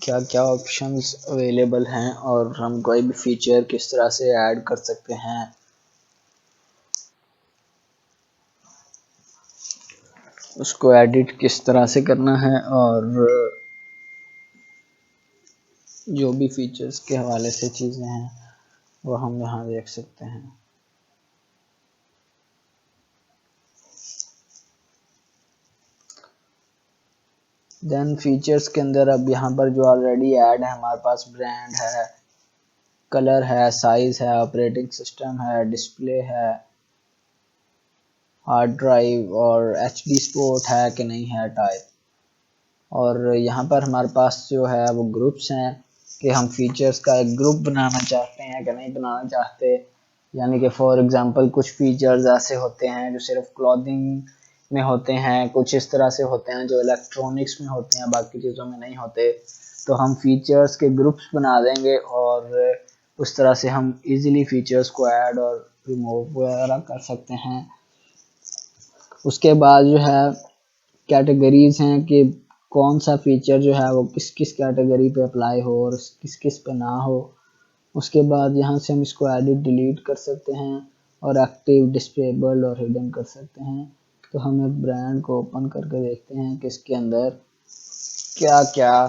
क्या क्या ऑप्शंस अवेलेबल हैं और हम कोई भी फीचर किस तरह से ऐड कर सकते हैं। उसको एडिट किस तरह से करना है और जो भी फीचर्स के हवाले से चीज़ें हैं वो हम यहाँ देख सकते हैं। देन फीचर्स के अंदर अब यहाँ पर जो ऑलरेडी ऐड है हमारे पास ब्रांड है, कलर है, साइज़ है, ऑपरेटिंग सिस्टम है, डिस्प्ले है, हार्ड ड्राइव और एचडी सपोर्ट है कि नहीं है टाइप। और यहाँ पर हमारे पास जो है वो ग्रुप्स हैं कि हम फीचर्स का एक ग्रुप बनाना चाहते हैं कि नहीं बनाना चाहते। यानी कि फॉर एग्जांपल कुछ फीचर्स ऐसे होते हैं जो सिर्फ क्लॉथिंग में होते हैं, कुछ इस तरह से होते हैं जो इलेक्ट्रॉनिक्स में होते हैं, बाकी चीज़ों में नहीं होते। तो हम फीचर्स के ग्रुप्स बना देंगे और उस तरह से हम इजीली फीचर्स को ऐड और रिमूव वगैरह कर सकते हैं। उसके बाद जो है कैटेगरीज हैं कि कौन सा फीचर जो है वो किस किस कैटेगरी पे अप्लाई हो और किस किस पे ना हो। उसके बाद यहाँ से हम इसको एडिट डिलीट कर सकते हैं और एक्टिव, डिसेबल्ड और हिडन कर सकते हैं। तो हम एक ब्रांड को ओपन करके देखते हैं कि इसके अंदर क्या क्या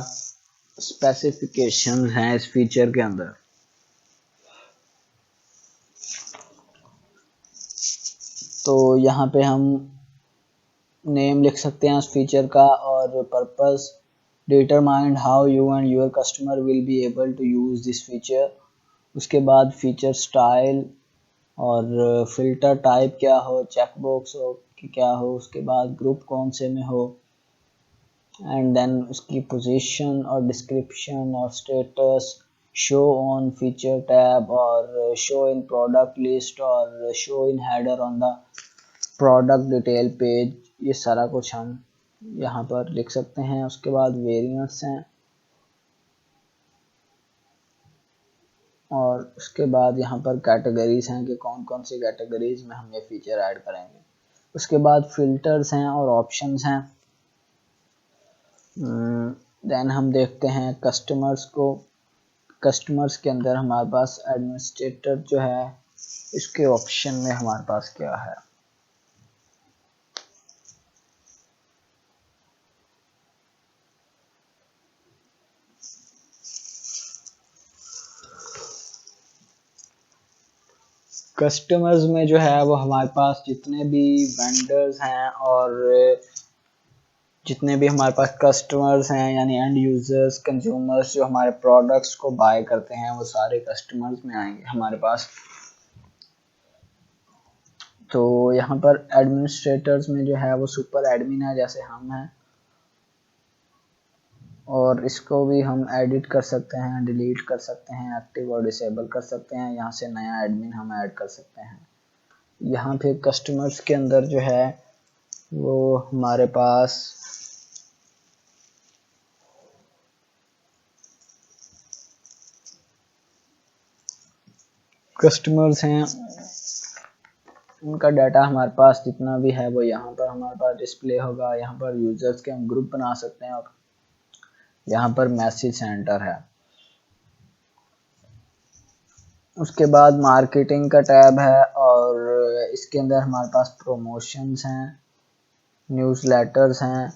स्पेसिफिकेशन हैं इस फीचर के अंदर। तो यहाँ पे हम नेम लिख सकते हैं उस फीचर का और purpose, determine how you and your customer will be able to use this feature. उसके बाद फीचर स्टाइल और फिल्टर टाइप क्या हो, चेकबॉक्स हो कि क्या हो, उसके बाद ग्रुप कौन से में हो, एंड देन उसकी पोजीशन और डिस्क्रिप्शन और status, show on feature tab और शो इन प्रोडक्ट लिस्ट और show in header on the product detail page. ये सारा कुछ हम यहाँ पर लिख सकते हैं। उसके बाद वेरिएंट्स हैं और उसके बाद यहाँ पर कैटेगरीज हैं कि कौन कौन सी कैटेगरीज में हम ये फीचर ऐड करेंगे। उसके बाद फिल्टर्स हैं और ऑप्शंस हैं। देन हम देखते हैं कस्टमर्स को। कस्टमर्स के अंदर हमारे पास एडमिनिस्ट्रेटर जो है, इसके ऑप्शन में हमारे पास क्या है। कस्टमर्स में जो है वो हमारे पास जितने भी वेंडर्स हैं और जितने भी हमारे पास कस्टमर्स हैं यानी एंड यूजर्स, कंज्यूमर्स जो हमारे प्रोडक्ट्स को बाय करते हैं वो सारे कस्टमर्स में आएंगे हमारे पास। तो यहाँ पर एडमिनिस्ट्रेटर्स में जो है वो सुपर एडमिन है जैसे हम हैं, और इसको भी हम एडिट कर सकते हैं, डिलीट कर सकते हैं, एक्टिव और डिसेबल कर सकते हैं। यहाँ से नया एडमिन हम ऐड कर सकते हैं। यहाँ पे कस्टमर्स के अंदर जो है वो हमारे पास कस्टमर्स हैं, उनका डाटा हमारे पास जितना भी है वो यहाँ पर हमारे पास डिस्प्ले होगा। यहाँ पर यूजर्स के हम ग्रुप बना सकते हैं और यहाँ पर मैसेज सेंटर है। उसके बाद मार्केटिंग का टैब है और इसके अंदर हमारे पास प्रमोशंस हैं, न्यूज़लेटर्स हैं,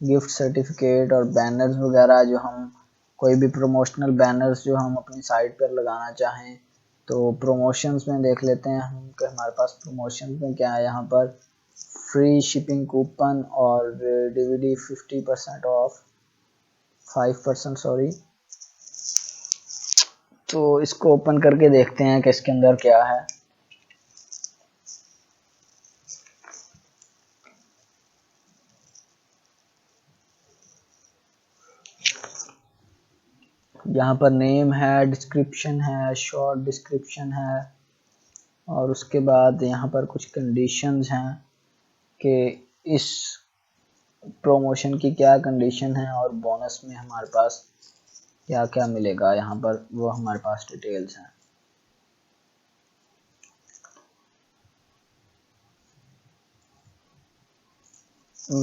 गिफ्ट सर्टिफिकेट और बैनर्स वगैरह। जो हम कोई भी प्रमोशनल बैनर्स जो हम अपनी साइट पर लगाना चाहें तो प्रमोशंस में देख लेते हैं हम कि हमारे पास प्रमोशंस में क्या है। यहाँ पर फ्री शिपिंग कूपन और डीवीडी 50% ऑफ 5% सॉरी। तो इसको ओपन करके देखते हैं कि इसके अंदर क्या है। यहाँ पर नेम है, डिस्क्रिप्शन है, शॉर्ट डिस्क्रिप्शन है और उसके बाद यहाँ पर कुछ कंडीशंस हैं कि इस प्रमोशन की क्या कंडीशन है और बोनस में हमारे पास क्या क्या मिलेगा। यहाँ पर वो हमारे पास डिटेल्स हैं।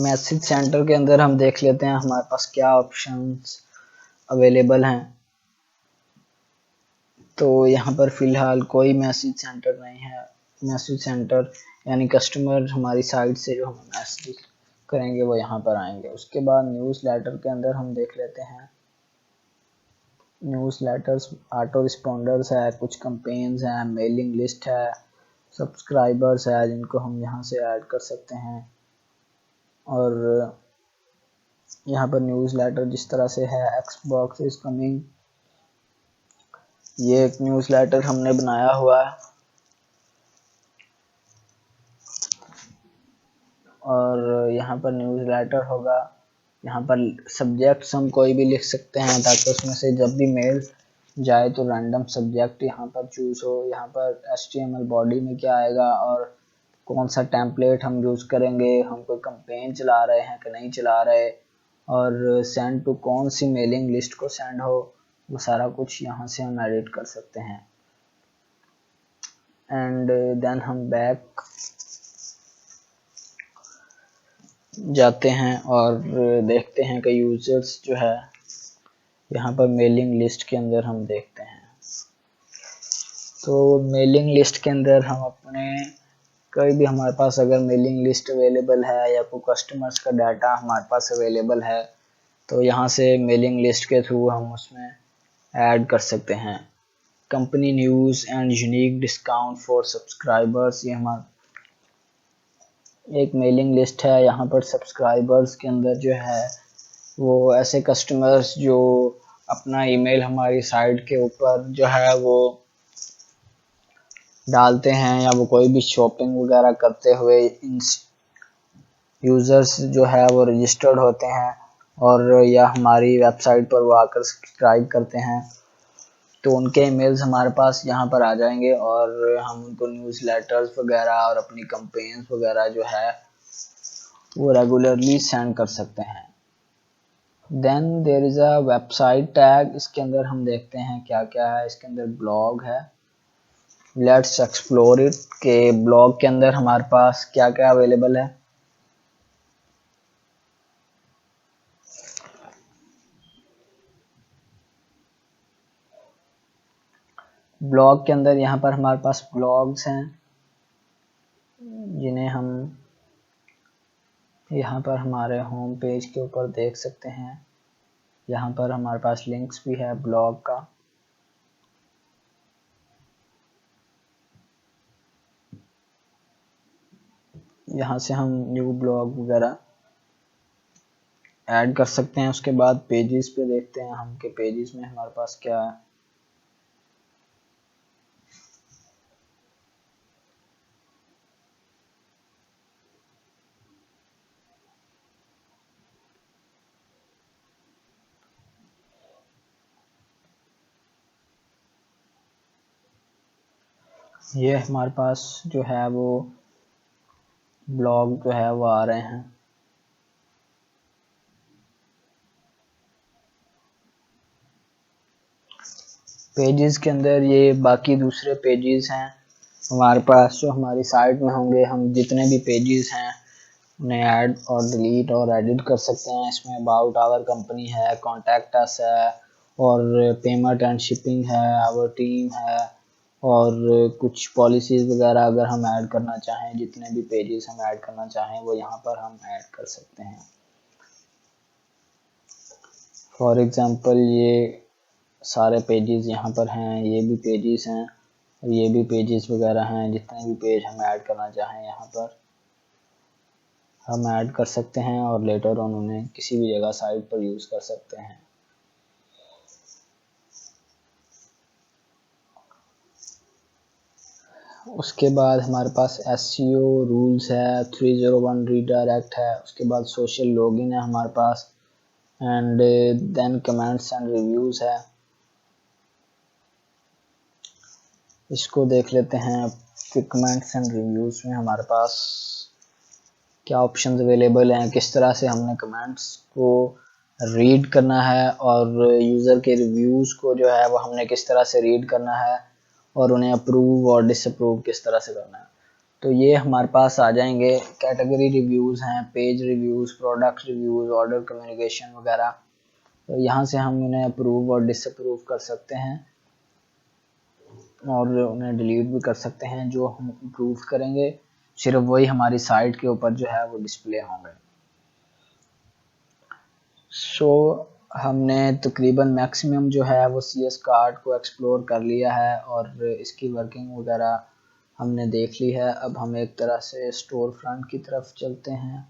मैसेज सेंटर के अंदर हम देख लेते हैं हमारे पास क्या ऑप्शंस अवेलेबल हैं। तो यहाँ पर फ़िलहाल कोई मैसेज सेंटर नहीं है। मैसेज सेंटर यानी कस्टमर हमारी साइट से जो हमें मैसेज करेंगे वो यहाँ पर आएंगे। उसके बाद न्यूज़लेटर के अंदर हम देख लेते हैं न्यूज़लेटर्स, ऑटो रिस्पॉन्डर्स है, कुछ कैंपेन्स हैं, मेलिंग लिस्ट है, सब्सक्राइबर्स है जिनको हम यहाँ से ऐड कर सकते हैं। और यहाँ पर न्यूज़लेटर जिस तरह से है, एक्सबॉक्स इज कमिंग, ये एक न्यूज़लेटर हमने बनाया हुआ है। और यहाँ पर न्यूज़लेटर होगा, यहाँ पर सब्जेक्ट्स हम कोई भी लिख सकते हैं ताकि उसमें से जब भी मेल जाए तो रैंडम सब्जेक्ट यहाँ पर चूज हो। यहाँ पर HTML बॉडी में क्या आएगा और कौन सा टेम्पलेट हम यूज़ करेंगे, हम कोई कैंपेन चला रहे हैं कि नहीं चला रहे, और सेंड टू कौन सी मेलिंग लिस्ट को सेंड हो, वो सारा कुछ यहाँ से हम एडिट कर सकते हैं। एंड देन हम बैक जाते हैं और देखते हैं कि यूजर्स जो है यहाँ पर मेलिंग लिस्ट के अंदर हम देखते हैं। तो मेलिंग लिस्ट के अंदर हम अपने कोई भी हमारे पास अगर मेलिंग लिस्ट अवेलेबल है या कोई कस्टमर्स का डाटा हमारे पास अवेलेबल है तो यहाँ से मेलिंग लिस्ट के थ्रू हम उसमें ऐड कर सकते हैं। Company news and unique discount for subscribers, ये हमारा एक मेलिंग लिस्ट है। यहाँ पर सब्सक्राइबर्स के अंदर जो है वो ऐसे कस्टमर्स जो अपना ईमेल हमारी साइट के ऊपर जो है वो डालते हैं या वो कोई भी शॉपिंग वगैरह करते हुए यूज़र्स जो है वो रजिस्टर्ड होते हैं और या हमारी वेबसाइट पर वो आकर सब्सक्राइब करते हैं तो उनके ईमेल्स हमारे पास यहाँ पर आ जाएंगे और हम उनको न्यूज़लेटर्स वगैरह और अपनी कैंपेन्स वगैरह जो है वो रेगुलरली सेंड कर सकते हैं। Then there is a website tag, इसके अंदर हम देखते हैं क्या क्या है। इसके अंदर ब्लॉग है, लेट्स एक्सप्लोर इट के ब्लॉग के अंदर हमारे पास क्या क्या अवेलेबल है। ब्लॉग के अंदर यहाँ पर हमारे पास ब्लॉग्स हैं जिन्हें हम यहाँ पर हमारे होम पेज के ऊपर देख सकते हैं। यहाँ पर हमारे पास लिंक्स भी है ब्लॉग का। यहाँ से हम न्यू ब्लॉग वगैरह ऐड कर सकते हैं। उसके बाद पेजेस पे देखते हैं हम कि पेजेस में हमारे पास क्या है। ये हमारे पास जो है वो ब्लॉग जो है वो आ रहे हैं। पेजेस के अंदर ये बाकी दूसरे पेजेस हैं हमारे पास जो हमारी साइट में होंगे। हम जितने भी पेजेस हैं उन्हें ऐड और डिलीट और एडिट कर सकते हैं। इसमें अबाउट आवर कंपनी है, कॉन्टैक्ट अस है और पेमेंट एंड शिपिंग है, आवर टीम है और कुछ पॉलिसीज़ वगैरह अगर हम ऐड करना चाहें, जितने भी पेजेस हम ऐड करना चाहें वो यहाँ पर हम ऐड कर सकते हैं। फॉर एग्ज़ाम्पल ये सारे पेजेस यहाँ पर हैं, ये भी पेजेस हैं और ये भी पेजेस वगैरह हैं। जितने भी पेज हम ऐड करना चाहें यहाँ पर हम ऐड कर सकते हैं और लेटर ऑन उन्हें किसी भी जगह साइट पर यूज़ कर सकते हैं। उसके बाद हमारे पास SEO रूल्स है, 301 रीडायरेक्ट है, उसके बाद सोशल लॉगिन है हमारे पास and then comments and reviews है। इसको देख लेते हैं कि कमेंट्स एंड रिव्यूज़ में हमारे पास क्या ऑप्शंस अवेलेबल हैं, किस तरह से हमने कमेंट्स को रीड करना है और यूज़र के रिव्यूज़ को जो है वो हमने किस तरह से रीड करना है और उन्हें अप्रूव और डिसअप्रूव किस तरह से करना है। तो ये हमारे पास आ जाएंगे। कैटेगरी रिव्यूज़ हैं, page reviews, product reviews, order communication वगैरह। तो यहाँ से हम उन्हें अप्रूव और डिसअप्रूव कर सकते हैं और उन्हें डिलीट भी कर सकते हैं। जो हम अप्रूव करेंगे सिर्फ वही हमारी साइट के ऊपर जो है वो डिस्प्ले होंगे। सो हमने तकरीबन मैक्सिमम जो है वो CS कार्ड को एक्सप्लोर कर लिया है और इसकी वर्किंग वगैरह हमने देख ली है। अब हम एक तरह से स्टोर फ्रंट की तरफ चलते हैं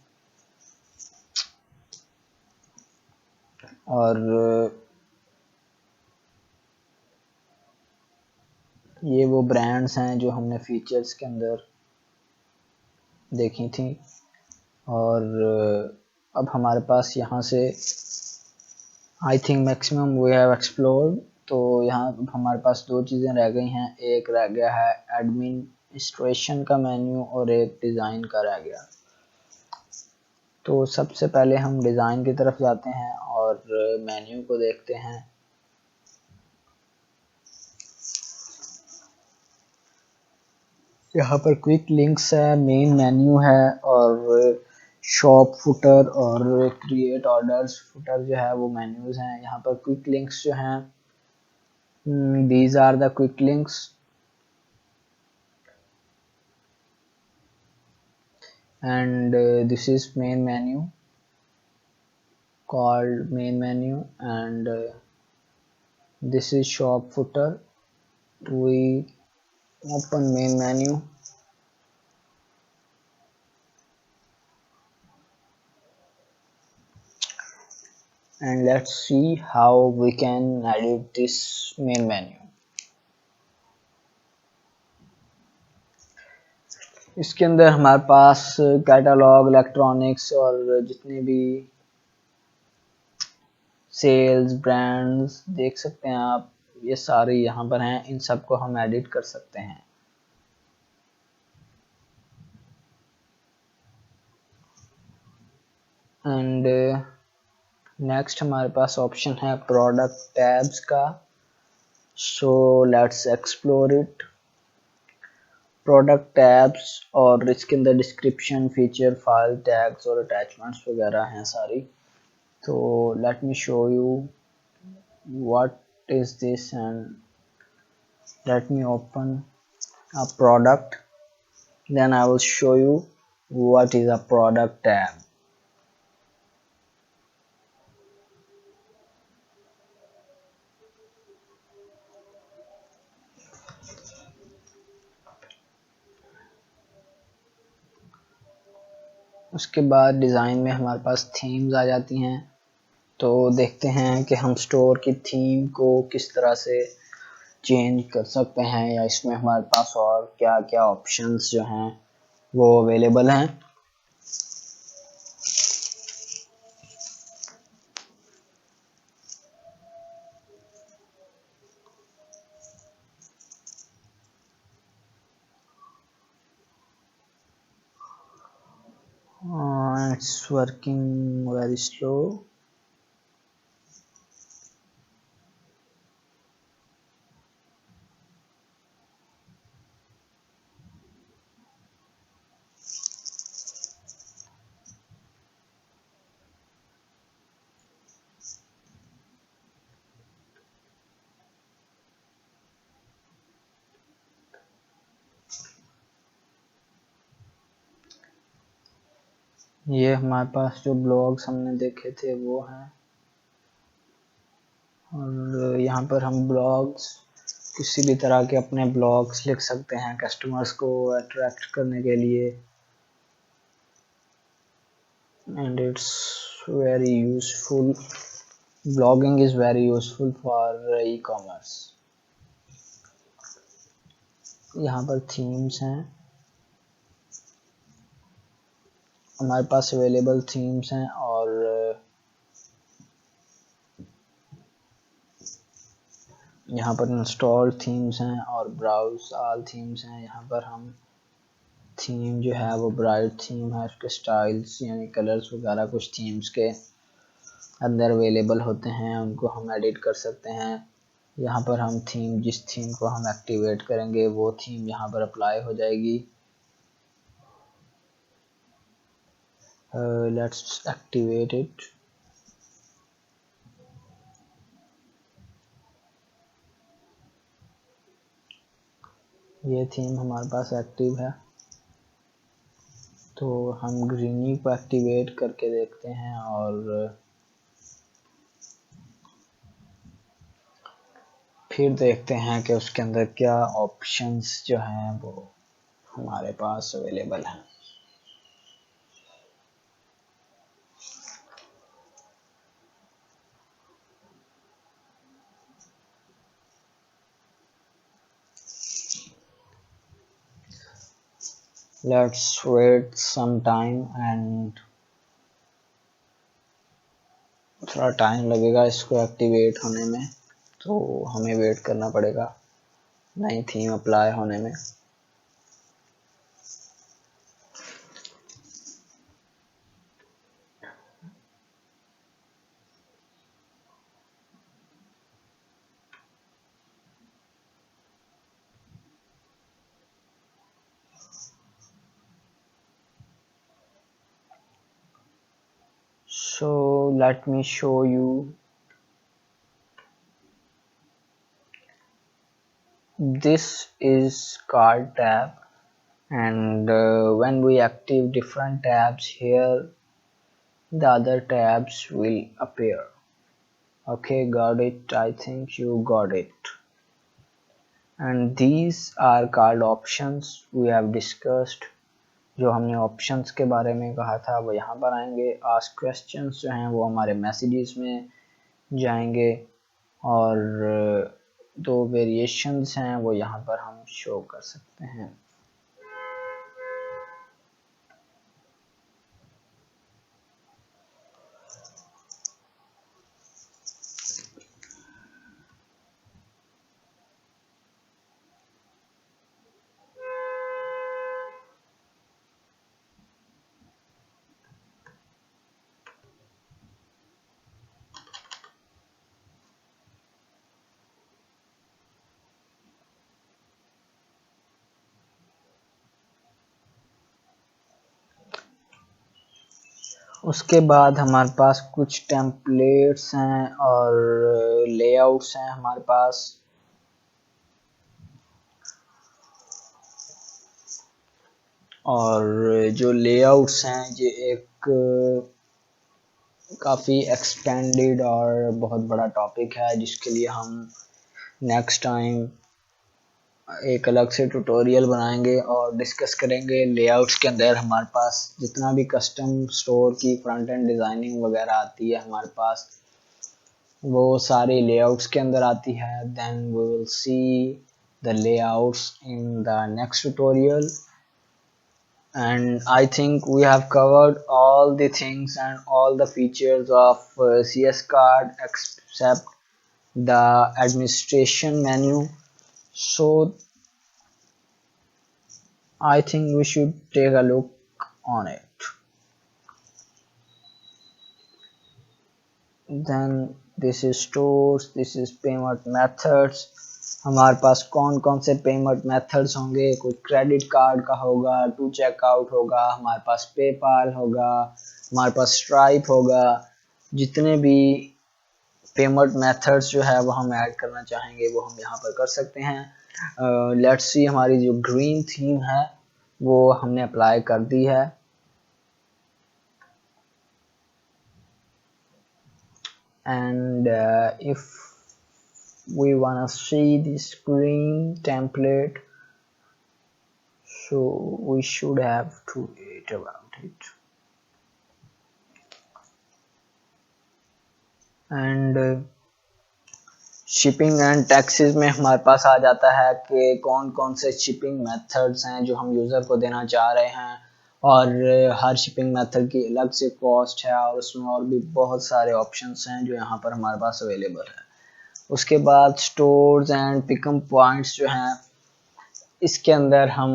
और ये वो ब्रांड्स हैं जो हमने फीचर्स के अंदर देखी थी और अब हमारे पास यहाँ से I think maximum we have explored. तो यहाँ हमारे पास दो चीज़ें रह गई हैं, एक रह गया है एडमिनिस्ट्रेशन का मेन्यू और एक डिज़ाइन का रह गया। तो सबसे पहले हम डिज़ाइन की तरफ जाते हैं और मेन्यू को देखते हैं। यहाँ पर क्विक लिंक्स है, मेन मेन्यू है और शॉप फुटर और क्रिएट ऑर्डर्स फुटर जो है वो मेन्यूज हैं। यहाँ पर क्विक लिंक्स जो हैं, these are the quick links, and this is main menu called main menu, and this is shop footer. We open main menu and let's see how we can edit this main menu. इसके अंदर हमारे पास catalogue, electronics और जितने भी sales, brands देख सकते हैं आप, ये सारे यहाँ पर हैं। इन सब को हम एडिट कर सकते हैं। एंड नेक्स्ट हमारे पास ऑप्शन है प्रोडक्ट टैब्स का। So let's explore it. Product tabs और इसके अंदर डिस्क्रिप्शन, फीचर, फाइल, टैग्स और अटैचमेंट्स वगैरह हैं सारी। तो let me show you what is this and let me open a product, then I will show you what is a product tab. उसके बाद डिज़ाइन में हमारे पास थीम्स आ जाती हैं। तो देखते हैं कि हम स्टोर की थीम को किस तरह से चेंज कर सकते हैं या इसमें हमारे पास और क्या क्या ऑप्शंस जो हैं वो अवेलेबल हैं। It's working very slow. ये हमारे पास जो ब्लॉग्स हमने देखे थे वो हैं, और यहाँ पर हम ब्लॉग्स किसी भी तरह के अपने ब्लॉग्स लिख सकते हैं कस्टमर्स को अट्रैक्ट करने के लिए। And it's very useful, blogging is very useful for e commerce. यहाँ पर थीम्स हैं, हमारे पास अवेलेबल थीम्स हैं और यहाँ पर इंस्टॉल थीम्स हैं और ब्राउज ऑल थीम्स हैं। यहाँ पर हम थीम जो है वो ब्राइट थीम है, उसके स्टाइल्स यानी कलर्स वगैरह कुछ थीम्स के अंदर अवेलेबल होते हैं, उनको हम एडिट कर सकते हैं। यहाँ पर हम थीम, जिस थीम को हम एक्टिवेट करेंगे वो थीम यहाँ पर अप्लाई हो जाएगी। Let's activate it. ये थीम हमारे पास एक्टिव है, तो हम ग्रीनी को एक्टिवेट करके देखते हैं और फिर देखते हैं कि उसके अंदर क्या ऑप्शंस जो हैं वो हमारे पास अवेलेबल हैं। Let's wait some time and थोड़ा टाइम लगेगा इसको एक्टिवेट होने में, तो हमें वेट करना पड़ेगा नई थीम अप्लाई होने में। So let me show you. This is card tab, and when we active different tabs here, the other tabs will appear. Okay, got it? I think you got it. And these are card options we have discussed. जो हमने options के बारे में कहा था वो यहाँ पर आएंगे। आस्क क्वेश्चंस जो हैं वो हमारे मैसेजेस में जाएंगे, और दो वेरिएशंस हैं वो यहाँ पर हम शो कर सकते हैं। उसके बाद हमारे पास कुछ टेम्पलेट्स हैं और लेआउट्स हैं हमारे पास। और जो लेआउट्स हैं ये एक काफ़ी एक्सपेंडेड और बहुत बड़ा टॉपिक है, जिसके लिए हम नेक्स्ट टाइम एक अलग से ट्यूटोरियल बनाएंगे और डिस्कस करेंगे। लेआउट्स के अंदर हमारे पास जितना भी कस्टम स्टोर की फ्रंट एंड डिज़ाइनिंग वगैरह आती है हमारे पास, वो सारी लेआउट्स के अंदर आती है। Then we will see the layouts in the next tutorial, and I think we have covered all the things and all the features of CS card except the administration menu. So I think we should take a look on it. Then this is stores, this is payment methods. हमारे पास कौन कौन से payment methods होंगे, कोई credit card का होगा, to checkout होगा, हमारे पास पेपाल होगा, हमारे पास स्ट्राइप होगा। जितने भी पेमेंट मेथड्स जो है वो हम ऐड करना चाहेंगे वो हम यहाँ पर कर सकते हैं। लेट्स सी, हमारी जो ग्रीन थीम है वो हमने अप्लाई कर दी है। And if we want to see this green template, so we should have to read about it. And shipping and taxes में हमारे पास आ जाता है कि कौन कौन से शिपिंग मेथड्स हैं जो हम यूज़र को देना चाह रहे हैं, और हर शिपिंग मेथड की अलग से कॉस्ट है, और उसमें और भी बहुत सारे ऑप्शंस हैं जो यहाँ पर हमारे पास अवेलेबल है। उसके बाद स्टोर्स एंड पिकअप पॉइंट्स जो हैं, इसके अंदर हम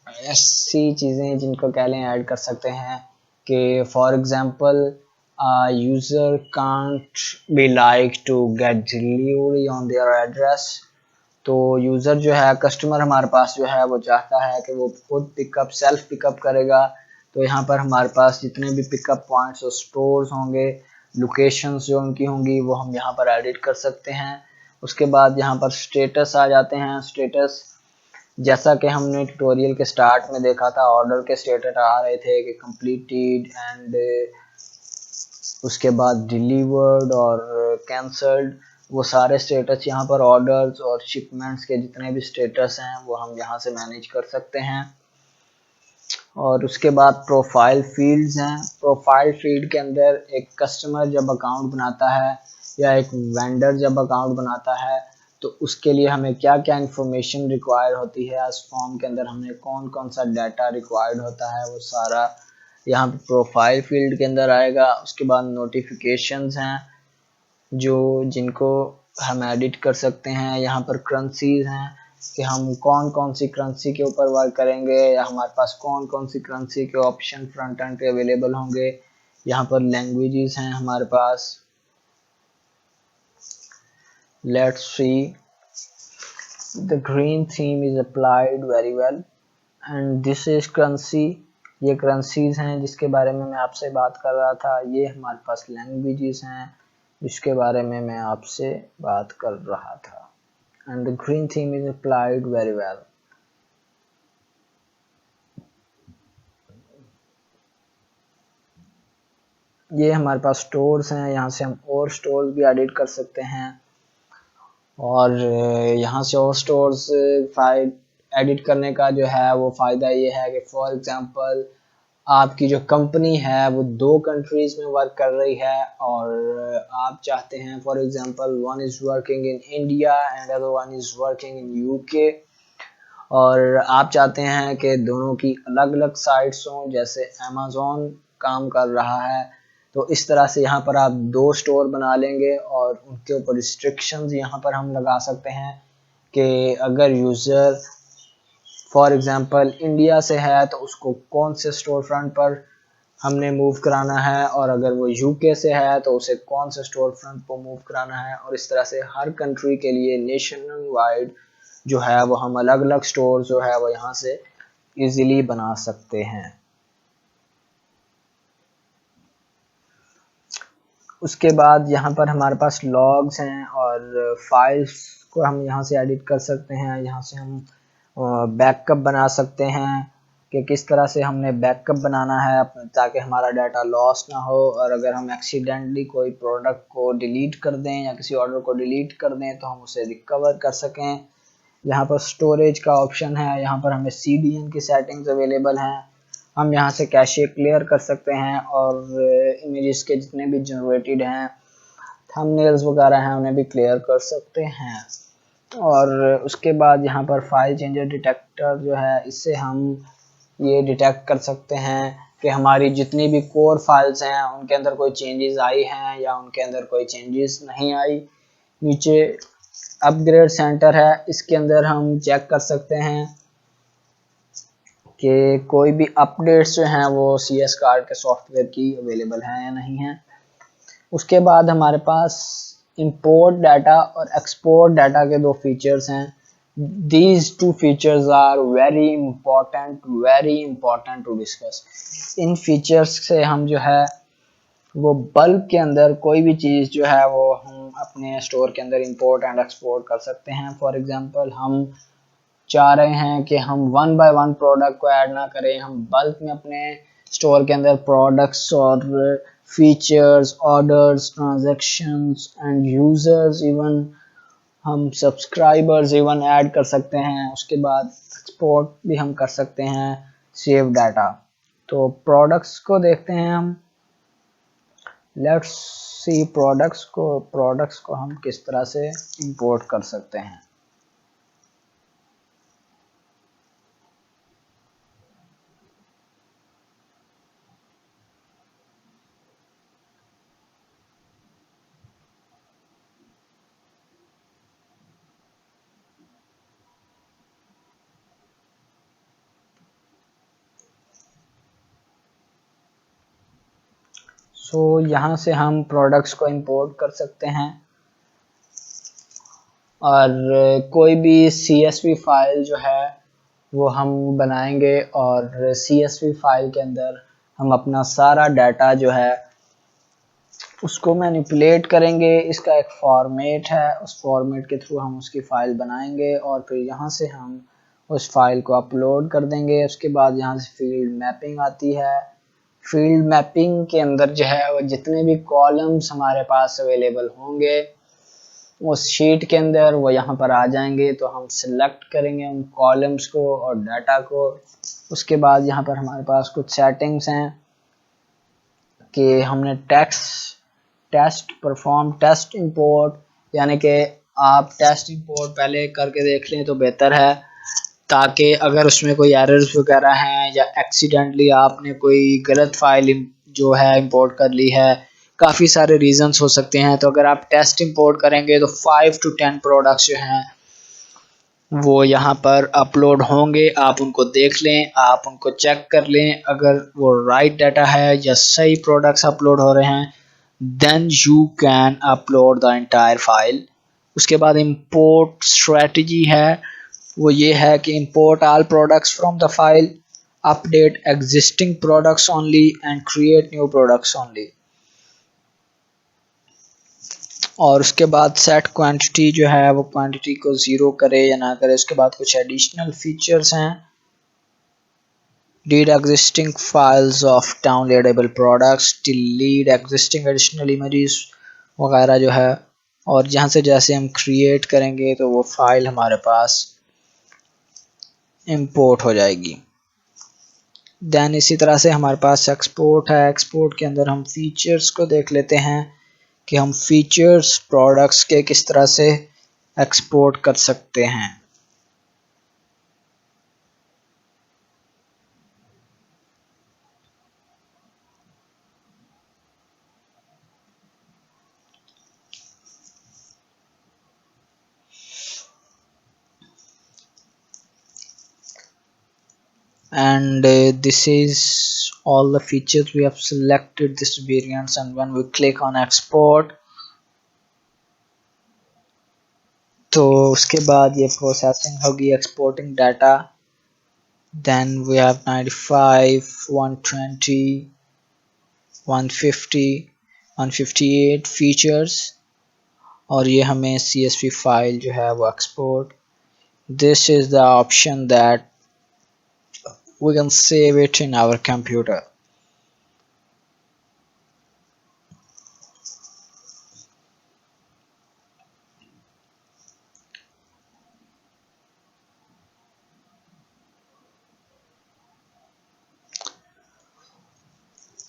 ऐसी चीज़ें जिनको कह लें ऐड कर सकते हैं कि for example user can't be like to get delivery on their address. तो यूज़र जो है, कस्टमर हमारे पास जो है वो चाहता है कि वो खुद सेल्फ पिकअप करेगा। तो यहाँ पर हमारे पास जितने भी पिकअप पॉइंट्स और स्टोर्स होंगे, लोकेशंस जो उनकी होंगी, वो हम यहाँ पर एडिट कर सकते हैं। उसके बाद यहाँ पर स्टेटस आ जाते हैं। स्टेटस जैसा कि हमने ट्यूटोरियल के स्टार्ट में देखा था, ऑर्डर के स्टेटस आ रहे थे कि कंप्लीटेड एंड उसके बाद डिलीवर्ड और कैंसल्ड। वो सारे स्टेटस यहाँ पर ऑर्डर्स और शिपमेंट्स के जितने भी स्टेटस हैं वो हम यहाँ से मैनेज कर सकते हैं। और उसके बाद प्रोफाइल फील्ड्स हैं। प्रोफाइल फील्ड के अंदर एक कस्टमर जब अकाउंट बनाता है या एक वेंडर जब अकाउंट बनाता है, तो उसके लिए हमें क्या क्या इन्फॉर्मेशन रिक्वायर होती है, उस फॉर्म के अंदर हमें कौन कौन सा डाटा रिक्वायर्ड होता है, वो सारा यहाँ पे प्रोफाइल फील्ड के अंदर आएगा। उसके बाद नोटिफिकेशंस हैं जो जिनको हम एडिट कर सकते हैं। यहाँ पर करेंसीज हैं कि हम कौन कौन सी करेंसी के ऊपर वर्क करेंगे, या हमारे पास कौन कौन सी करेंसी के ऑप्शन फ्रंट एंड पे अवेलेबल होंगे। यहाँ पर लैंग्वेजेस हैं हमारे पास। Let's see, the green theme is applied very well, and this is currency ये करेंसीज हैं जिसके बारे में मैं आपसे बात कर रहा था। ये हमारे पास लैंग्वेजेस हैं जिसके बारे में मैं आपसे बात कर रहा था। And the green theme is applied very well. ये हमारे पास स्टोर्स हैं, यहाँ से हम और स्टोर्स भी एडिट कर सकते हैं। और यहाँ से और स्टोर्स एडिट करने का जो है वो फ़ायदा ये है कि फॉर एग्जांपल आपकी जो कंपनी है वो 2 कंट्रीज़ में वर्क कर रही है और आप चाहते हैं for example one is working in India and other one is working in UK, और आप चाहते हैं कि दोनों की अलग अलग साइट्स हों, जैसे अमेज़ॉन काम कर रहा है तो इस तरह से यहाँ पर आप 2 स्टोर बना लेंगे और उनके ऊपर रिस्ट्रिक्शंस यहाँ पर हम लगा सकते हैं कि अगर यूज़र फॉर एग्जांपल इंडिया से है तो उसको कौन से स्टोर फ्रंट पर हमने मूव कराना है, और अगर वो यूके से है तो उसे कौन से स्टोर फ्रंट पर मूव कराना है। और इस तरह से हर कंट्री के लिए नेशन वाइड जो है वो हम अलग अलग स्टोर जो है वो यहाँ से इजीली बना सकते हैं। उसके बाद यहाँ पर हमारे पास लॉग्स हैं और फाइल्स को हम यहाँ से एडिट कर सकते हैं। यहाँ से हम बैकअप बना सकते हैं कि किस तरह से हमने बैकअप बनाना है ताकि हमारा डाटा लॉस ना हो, और अगर हम एक्सीडेंटली कोई प्रोडक्ट को डिलीट कर दें या किसी ऑर्डर को डिलीट कर दें तो हम उसे रिकवर कर सकें। यहाँ पर स्टोरेज का ऑप्शन है, यहाँ पर हमें CDN की सेटिंग्स अवेलेबल हैं। हम यहाँ से कैशे क्लियर कर सकते हैं और इमेजेस के जितने भी जनरेटेड हैं, थंबनेल्स वगैरह हैं, उन्हें भी क्लियर कर सकते हैं। और उसके बाद यहाँ पर फाइल चेंजर डिटेक्टर जो है, इससे हम ये डिटेक्ट कर सकते हैं कि हमारी जितनी भी कोर फाइल्स हैं उनके अंदर कोई चेंजेस आई हैं या उनके अंदर कोई चेंजेस नहीं आई। नीचे अपग्रेड सेंटर है, इसके अंदर हम चेक कर सकते हैं कि कोई भी अपडेट्स जो हैं वो CS कार्ड के सॉफ्टवेयर की अवेलेबल हैं या नहीं हैं। उसके बाद हमारे पास इंपोर्ट डाटा और एक्सपोर्ट डाटा के 2 फीचर्स हैं। These 2 features are very important to discuss। In features से हम जो है वो बल्क के अंदर कोई भी चीज़ जो है वो हम अपने स्टोर के अंदर इंपोर्ट एंड एक्सपोर्ट कर सकते हैं। फॉर एग्जांपल हम चाह रहे हैं कि हम 1 बाय 1 प्रोडक्ट को ऐड ना करें, हम बल्क में अपने स्टोर के अंदर प्रोडक्ट्स और features, orders, transactions and users, even हम सब्सक्राइबर्स इवन ऐड कर सकते हैं। उसके बाद एक्सपोर्ट भी हम कर सकते हैं सेव डाटा। तो प्रोडक्ट्स को देखते हैं हम। लेट्स सी प्रोडक्ट्स को हम किस तरह से इंपोर्ट कर सकते हैं। यहाँ से हम प्रोडक्ट्स को इंपोर्ट कर सकते हैं और कोई भी CSV फाइल जो है वो हम बनाएंगे और CSV फाइल के अंदर हम अपना सारा डाटा जो है उसको मैनिपुलेट करेंगे। इसका एक फॉर्मेट है, उस फॉर्मेट के थ्रू हम उसकी फ़ाइल बनाएंगे और फिर यहाँ से हम उस फाइल को अपलोड कर देंगे। उसके बाद यहाँ से फील्ड मैपिंग आती है। फील्ड मैपिंग के अंदर जो है वो जितने भी कॉलम्स हमारे पास अवेलेबल होंगे उस शीट के अंदर वो यहाँ पर आ जाएंगे, तो हम सिलेक्ट करेंगे उन कॉलम्स को और डाटा को। उसके बाद यहाँ पर हमारे पास कुछ सेटिंग्स हैं कि हमने टेस्ट परफॉर्म टेस्ट इंपोर्ट, यानी कि आप टेस्ट इंपोर्ट पहले करके देख लें तो बेहतर है, ताकि अगर उसमें कोई एरर्स वगैरह हैं या एक्सीडेंटली आपने कोई गलत फाइल जो है इंपोर्ट कर ली है, काफ़ी सारे रीजंस हो सकते हैं। तो अगर आप टेस्ट इंपोर्ट करेंगे तो 5 to 10 प्रोडक्ट्स जो हैं वो यहाँ पर अपलोड होंगे। आप उनको देख लें, आप उनको चेक कर लें, अगर वो राइट डाटा है या सही प्रोडक्ट्स अपलोड हो रहे हैं then you can upload the entire file. उसके बाद इंपोर्ट स्ट्रेटजी है, वो ये है कि import all products from the file. update existing products only and create new products only। और उसके बाद सेट क्वांटिटी जो है वो क्वांटिटी को ज़ीरो करे या ना करे। उसके बाद कुछ एडिशनल फीचर्स हैं, delete existing files of downloadable products, delete existing additional images वगैरह जो है। और जहाँ से जैसे हम क्रिएट करेंगे तो वो फाइल हमारे पास इंपोर्ट हो जाएगी। देन इसी तरह से हमारे पास एक्सपोर्ट है। एक्सपोर्ट के अंदर हम फीचर्स को देख लेते हैं कि हम फीचर्स प्रोडक्ट्स के किस तरह से एक्सपोर्ट कर सकते हैं। And this is all the features we have selected this variants, and when we click on export तो उसके बाद ये प्रोसेसिंग होगी exporting data. Then we have 95, 120, 150, 158 features और ये हमें CSV फाइल जो है वो export. This is the option that we can save it in our computer।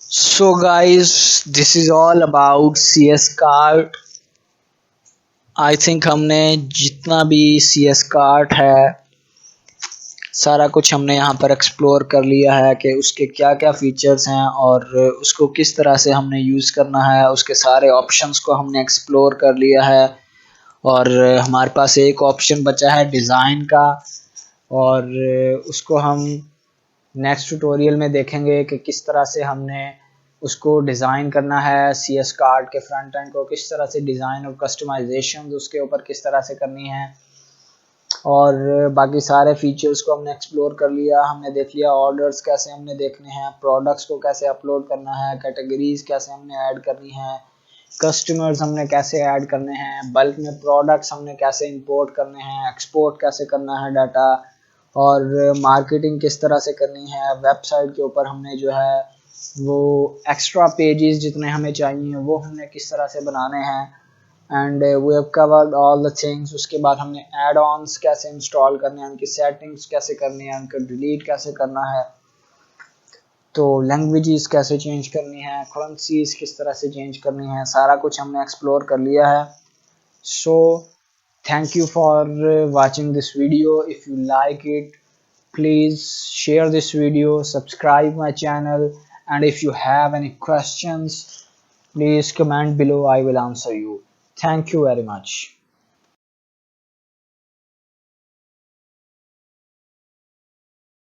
So guys, this is all about CS Cart। I think हमने जितना भी CS Cart है सारा कुछ हमने यहाँ पर एक्सप्लोर कर लिया है कि उसके क्या क्या फीचर्स हैं और उसको किस तरह से हमने यूज़ करना है। उसके सारे ऑप्शंस को हमने एक्सप्लोर कर लिया है और हमारे पास एक ऑप्शन बचा है डिज़ाइन का और उसको हम नेक्स्ट ट्यूटोरियल में देखेंगे कि किस तरह से हमने उसको डिज़ाइन करना है। CS कार्ड के फ्रंट एंड को किस तरह से डिज़ाइन और कस्टमाइजेशन उसके ऊपर किस तरह से करनी है और बाकी सारे फीचर्स को हमने एक्सप्लोर कर लिया। हमने देख लिया ऑर्डर्स कैसे हमने देखने हैं, प्रोडक्ट्स को कैसे अपलोड करना है, कैटेगरीज कैसे हमने ऐड करनी है, कस्टमर्स हमने कैसे ऐड करने हैं, बल्क में प्रोडक्ट्स हमने कैसे इंपोर्ट करने हैं, एक्सपोर्ट कैसे करना है डाटा और मार्केटिंग किस तरह से करनी है। वेबसाइट के ऊपर हमने जो है वो एक्स्ट्रा पेजेस जितने हमें चाहिए वो हमने किस तरह से बनाने हैं and we have covered all the things. उसके बाद हमने एड ऑन्स कैसे इंस्टॉल करने हैं, उनकी सेटिंग्स कैसे करनी है, उनका डिलीट कैसे करना है, तो लैंग्वेजेस कैसे चेंज करनी है, करेंसीज किस तरह से चेंज करनी है, सारा कुछ हमने एक्सप्लोर कर लिया है। सो thank you for watching this video। if you like it, please share this video, subscribe my channel, and if you have any questions please comment below, I will answer you। Thank you very much।